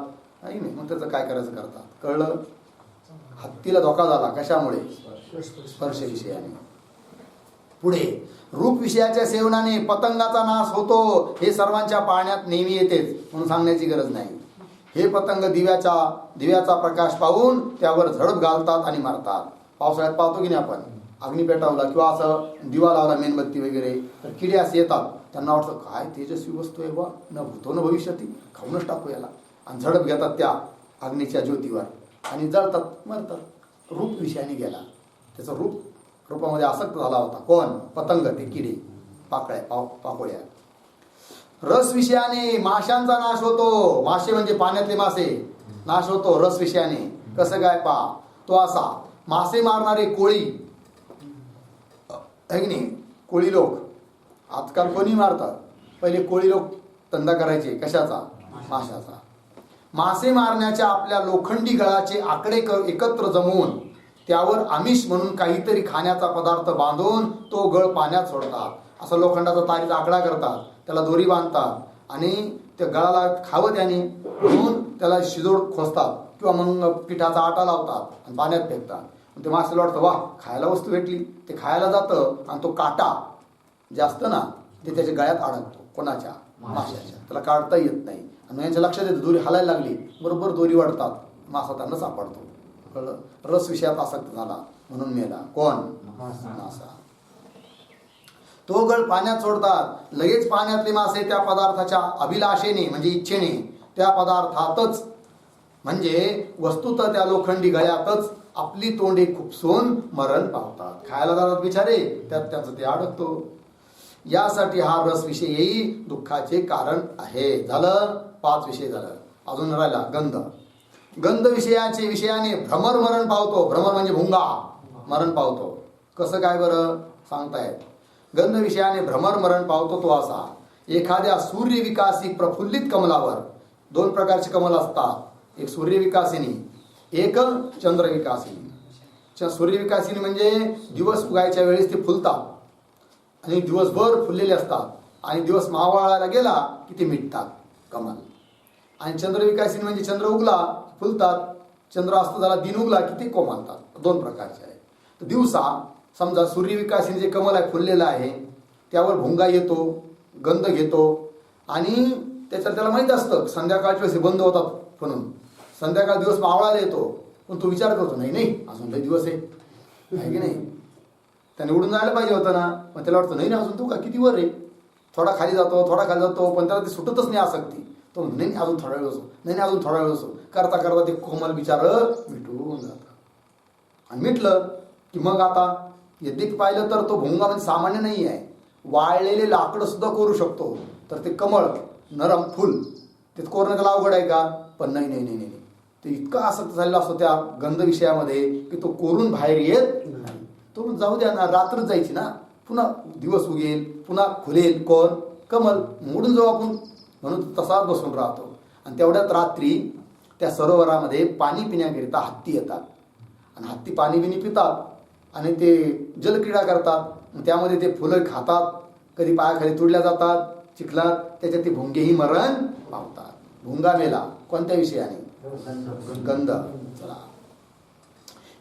आहे की नाही. मग त्याचं काय करायचं करतात. कळलं, हत्तीला धोका झाला कशामुळे, स्पर्श विषयाने. पुढे रूप विषयाच्या सेवनाने पतंगाचा नाश होतो हे सर्वांच्या पाहण्यात नेहमी येतेच म्हणून सांगण्याची गरज नाही. हे पतंग दिव्याचा प्रकाश पाहून त्यावर झडप घालतात आणि मारतात. पावसाळ्यात पाहतो की नाही आपण, अग्नी पेटवला किंवा असं दिवा लावला मेणबत्ती वगैरे, तर किडे असे येतात, त्यांना वाटतं काय तेजस्वी वस्तू आहे बा, न भूतो न भविष्यती, खाऊनच टाकू याला, आणि झडप घेतात त्या अग्नीच्या ज्योतीवर आणि जळतात, मरतात. रूप विषयाने गेला, त्याचं रूपामध्ये आसक्त झाला होता कोण, पतंग, ते किडे, पाकोळ्या. रस विषयाने माशांचा नाश होतो. मासे म्हणजे पाण्यातले मासे, नाश होतो रस विषयाने. कसं काय पा, तो असा, मासे मारणारे कोळी आहे की नाही, कोळी लोक आजकाल कोणी मारतात, पहिले कोळी लोक धंदा करायचे कशाचा, माशाचा. मासे मारण्याच्या आपल्या लोखंडी गळाचे आकडे एकत्र जमवून त्यावर आमिष म्हणून काहीतरी खाण्याचा पदार्थ बांधून तो गळ पाण्यात सोडतात. असा लोखंडाचा तारीचा आकडा करतात, त्याला दोरी बांधतात आणि त्या गळाला खावं त्याने म्हणून त्याला शिजोड खोसतात किंवा मग पिठाचा आटा लावतात आणि पाण्यात फेकतात. ते मासेला वाटतं वा खायला वस्तू भेटली, ते खायला जातं आणि तो काटा जे असतं ना ते त्याच्या गळ्यात अडकतो, कोणाच्या, माशाच्या. त्याला काढता येत नाही आणि यांच्या लक्षात येतं दोरी हलायला लागली, बरोबर दोरी वाढतात, मासा त्यांना सापडतो. कळलं, रस विषयात आसक्त झाला म्हणून मेला कोण, मासा. तो गळ पाण्यात सोडतात, लगेच पाण्यातले मासे त्या पदार्थाच्या अभिलाषेने म्हणजे इच्छेने त्या पदार्थातच म्हणजे वस्तुतः त्या लोखंडी गळ्यातच आपली तोंडे खुपसून मरण पावतात. खायला जातात बिचारे, त्यात त्याचं ते अडकतो. यासाठी हा रस विषयी दुःखाचे कारण आहे. झालं 5 विषय झालं. अजून राहिला गंध. गंध विषयाने भ्रमर मरण पावतो. भ्रमर म्हणजे भुंगा मरण पावतो. कसं काय बरं सांगतायत. गंध विषयाने भ्रमर मरण पावतो तो असा, एखाद्या सूर्यविकासी प्रफुल्लित कमलावर 2 प्रकारचे कमल असतात. एक सूर्यविकासिनी, एक चंद्रविकासिनी. सूर्यविकासिनी म्हणजे दिवस उगायच्या वेळेस ते फुलतात आणि दिवसभर फुललेले असतात आणि दिवस मावळायला गेला की ते मिटतात कमल. आणि चंद्रविकासिनी म्हणजे चंद्र उगला फुलतात, चंद्र अस्त झाला दिन उगला की ते कोमालतात. 2 प्रकारचे आहे. तर दिवसा समजा सूर्यविकासिनी जे कमल आहे फुललेलं आहे त्यावर भुंगा येतो, गंध घेतो आणि त्याला माहीत असतं संध्याकाळच्या वेळेस बंद होतात म्हणून. संध्याकाळ दिवस मावळायला येतो पण तो विचार करतो नाही अजून काही दिवस आहे की नाही, त्याने उडून जायला पाहिजे होतं ना. पण त्याला वाटतं नाही अजून तू का किती वर रे. थोडा खाली जातो पण त्याला ते सुटतच नाही आसक्ती. तो नाही अजून थोडा वेळ असो, नाही अजून थोडा वेळ असो करता करता ते कोमल बिचार मिटून जातं. आणि मिटलं की मग आता यद्यपि पाहिलं तर तो भुंगा म्हणजे सामान्य नाही आहे. वाळलेले लाकडं सुद्धा कोरू शकतो. तर ते कमळ नरम फुल ते कोरणं त्याला अवघड आहे का. पण नाही ते इतका आसक्त झालेला असतो त्या गंध विषयामध्ये की तो कोरून बाहेर येत नाही. तो जाऊ द्या ना, रात्रच जायची ना, पुन्हा दिवस उगेल, पुन्हा खुलेल कोण कमल, मोडून जाऊ आपण. म्हणून तसाच बसून राहतो. आणि तेवढ्यात रात्री त्या सरोवरामध्ये पाणी पिण्याकरिता हत्ती येतात आणि हत्ती पाणी बिणी पितात आणि ते जलक्रीडा करतात. त्यामध्ये ते फुलं खातात, कधी पायाखाली तुडल्या जातात चिखलात, त्याच्यात ते भुंगेही मरण पावतात. भुंगा मेला कोणत्या विषयाने. गंध. चला,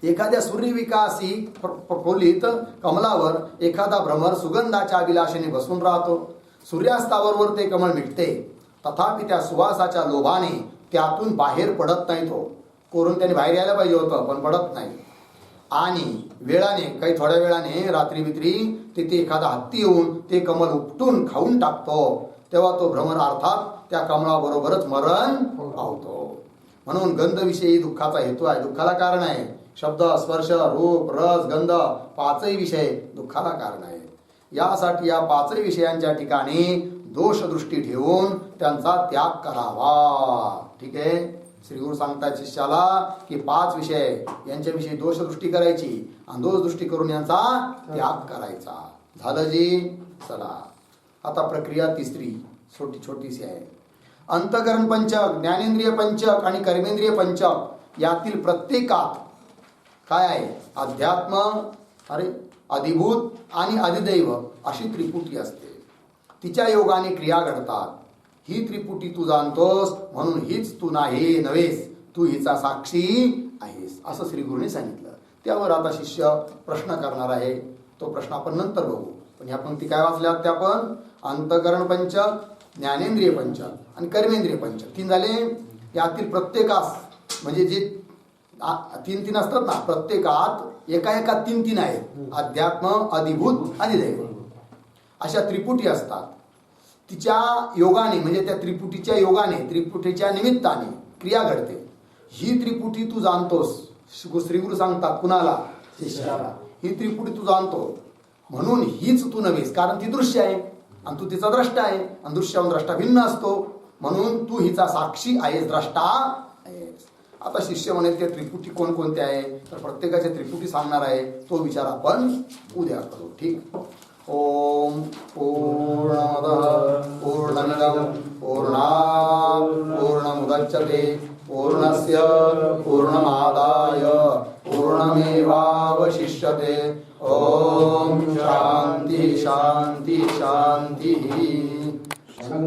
एखाद्या सूर्यविकासी प्रफुल्लित कमलावर एखादा भ्रमर सुगंधाच्या अभिलाषेने बसून राहतो. सूर्यास्तावर ते कमळ मिटते, तथापि त्या सुवासाच्या लोभाने त्यातून बाहेर पडत नाही. तो कोरून त्याने बाहेर यायला पाहिजे होतं पण पडत नाही. आणि वेळाने काही थोड्या वेळाने रात्री बित्री तिथे एखादा हत्ती येऊन ते कमल उपटून खाऊन टाकतो. तेव्हा तो भ्रमर अर्थात त्या कमळाबरोबरच मरण पावतो. म्हणून गंध विषयी दुःखाचा हेतू आहे, दुःखाला कारण आहे. शब्द, स्पर्श, रूप, रस, गंध 5ही विषय दुःखाला कारण आहे. यासाठी या 5ही विषयांच्या ठिकाणी दोषदृष्टी ठेवून त्यांचा त्याग करावा. ठीक आहे. श्रीगुरु सांगतात शिष्याला की 5 विषय यांच्याविषयी दोषदृष्टी करायची आणि दोषदृष्टी करून यांचा त्याग करायचा. झालं जी. चला आता प्रक्रिया 3री छोटीशी आहे. अंतकरण पंचक, ज्ञानेंद्रिय पंचक आणि कर्मेंद्रिय पंचक यातील प्रत्येकात काय आहे. अध्यात्म, अधिभूत आणि अधिदैव अशी त्रिपुटी असते. तिच्या योगाने क्रिया घडतात. ही त्रिपुटी तू जाणतोस म्हणून हीच तू नव्हेस, तू हिचा साक्षी आहेस असं श्री गुरुने सांगितलं. त्यावर आता शिष्य प्रश्न करणार आहे. तो प्रश्न आपण नंतर बघू. पण ह्या पंक्ती काय वाचल्यात त्या पण. अंतकरण पंचक, ज्ञानेंद्रिय पंचक आणि कर्मेंद्रिय पंचक 3 झाले. यातील प्रत्येकास म्हणजे जे 3 असतात ना, प्रत्येकात एका 3 आहेत. अध्यात्म, अधिभूत, अधिदैव अशा त्रिपुटी असतात. तिच्या योगाने म्हणजे त्या त्रिपुटीच्या योगाने, त्रिपुटीच्या निमित्ताने क्रिया घडते. ही त्रिपुटी तू जाणतोस. श्रीगुरु सांगतात कुणाला. शिष्याला. ही त्रिपुटी तू जाणतो म्हणून हीच तू नव्हेस, कारण ती दृश्य आहे आणि तू तिचा द्रष्टा आहे आणि दृश्याहून द्रष्टा भिन्न असतो. म्हणून तू हिचा साक्षी आहेस, द्रष्टा आहेस. आता शिष्य म्हणेल ते त्रिपुटी कोणकोणते आहे तर प्रत्येकाच्या त्रिपुटी सांगणार आहे. तो विचार आपण उद्या करू. ठीक. ओम पूर्णमदः पूर्णमिदं पूर्णात् पूर्णमुदच्यते पूर्णस्य पूर्णमादाय पूर्णमेवावशिष्यते. ओम शांती शांती शांती.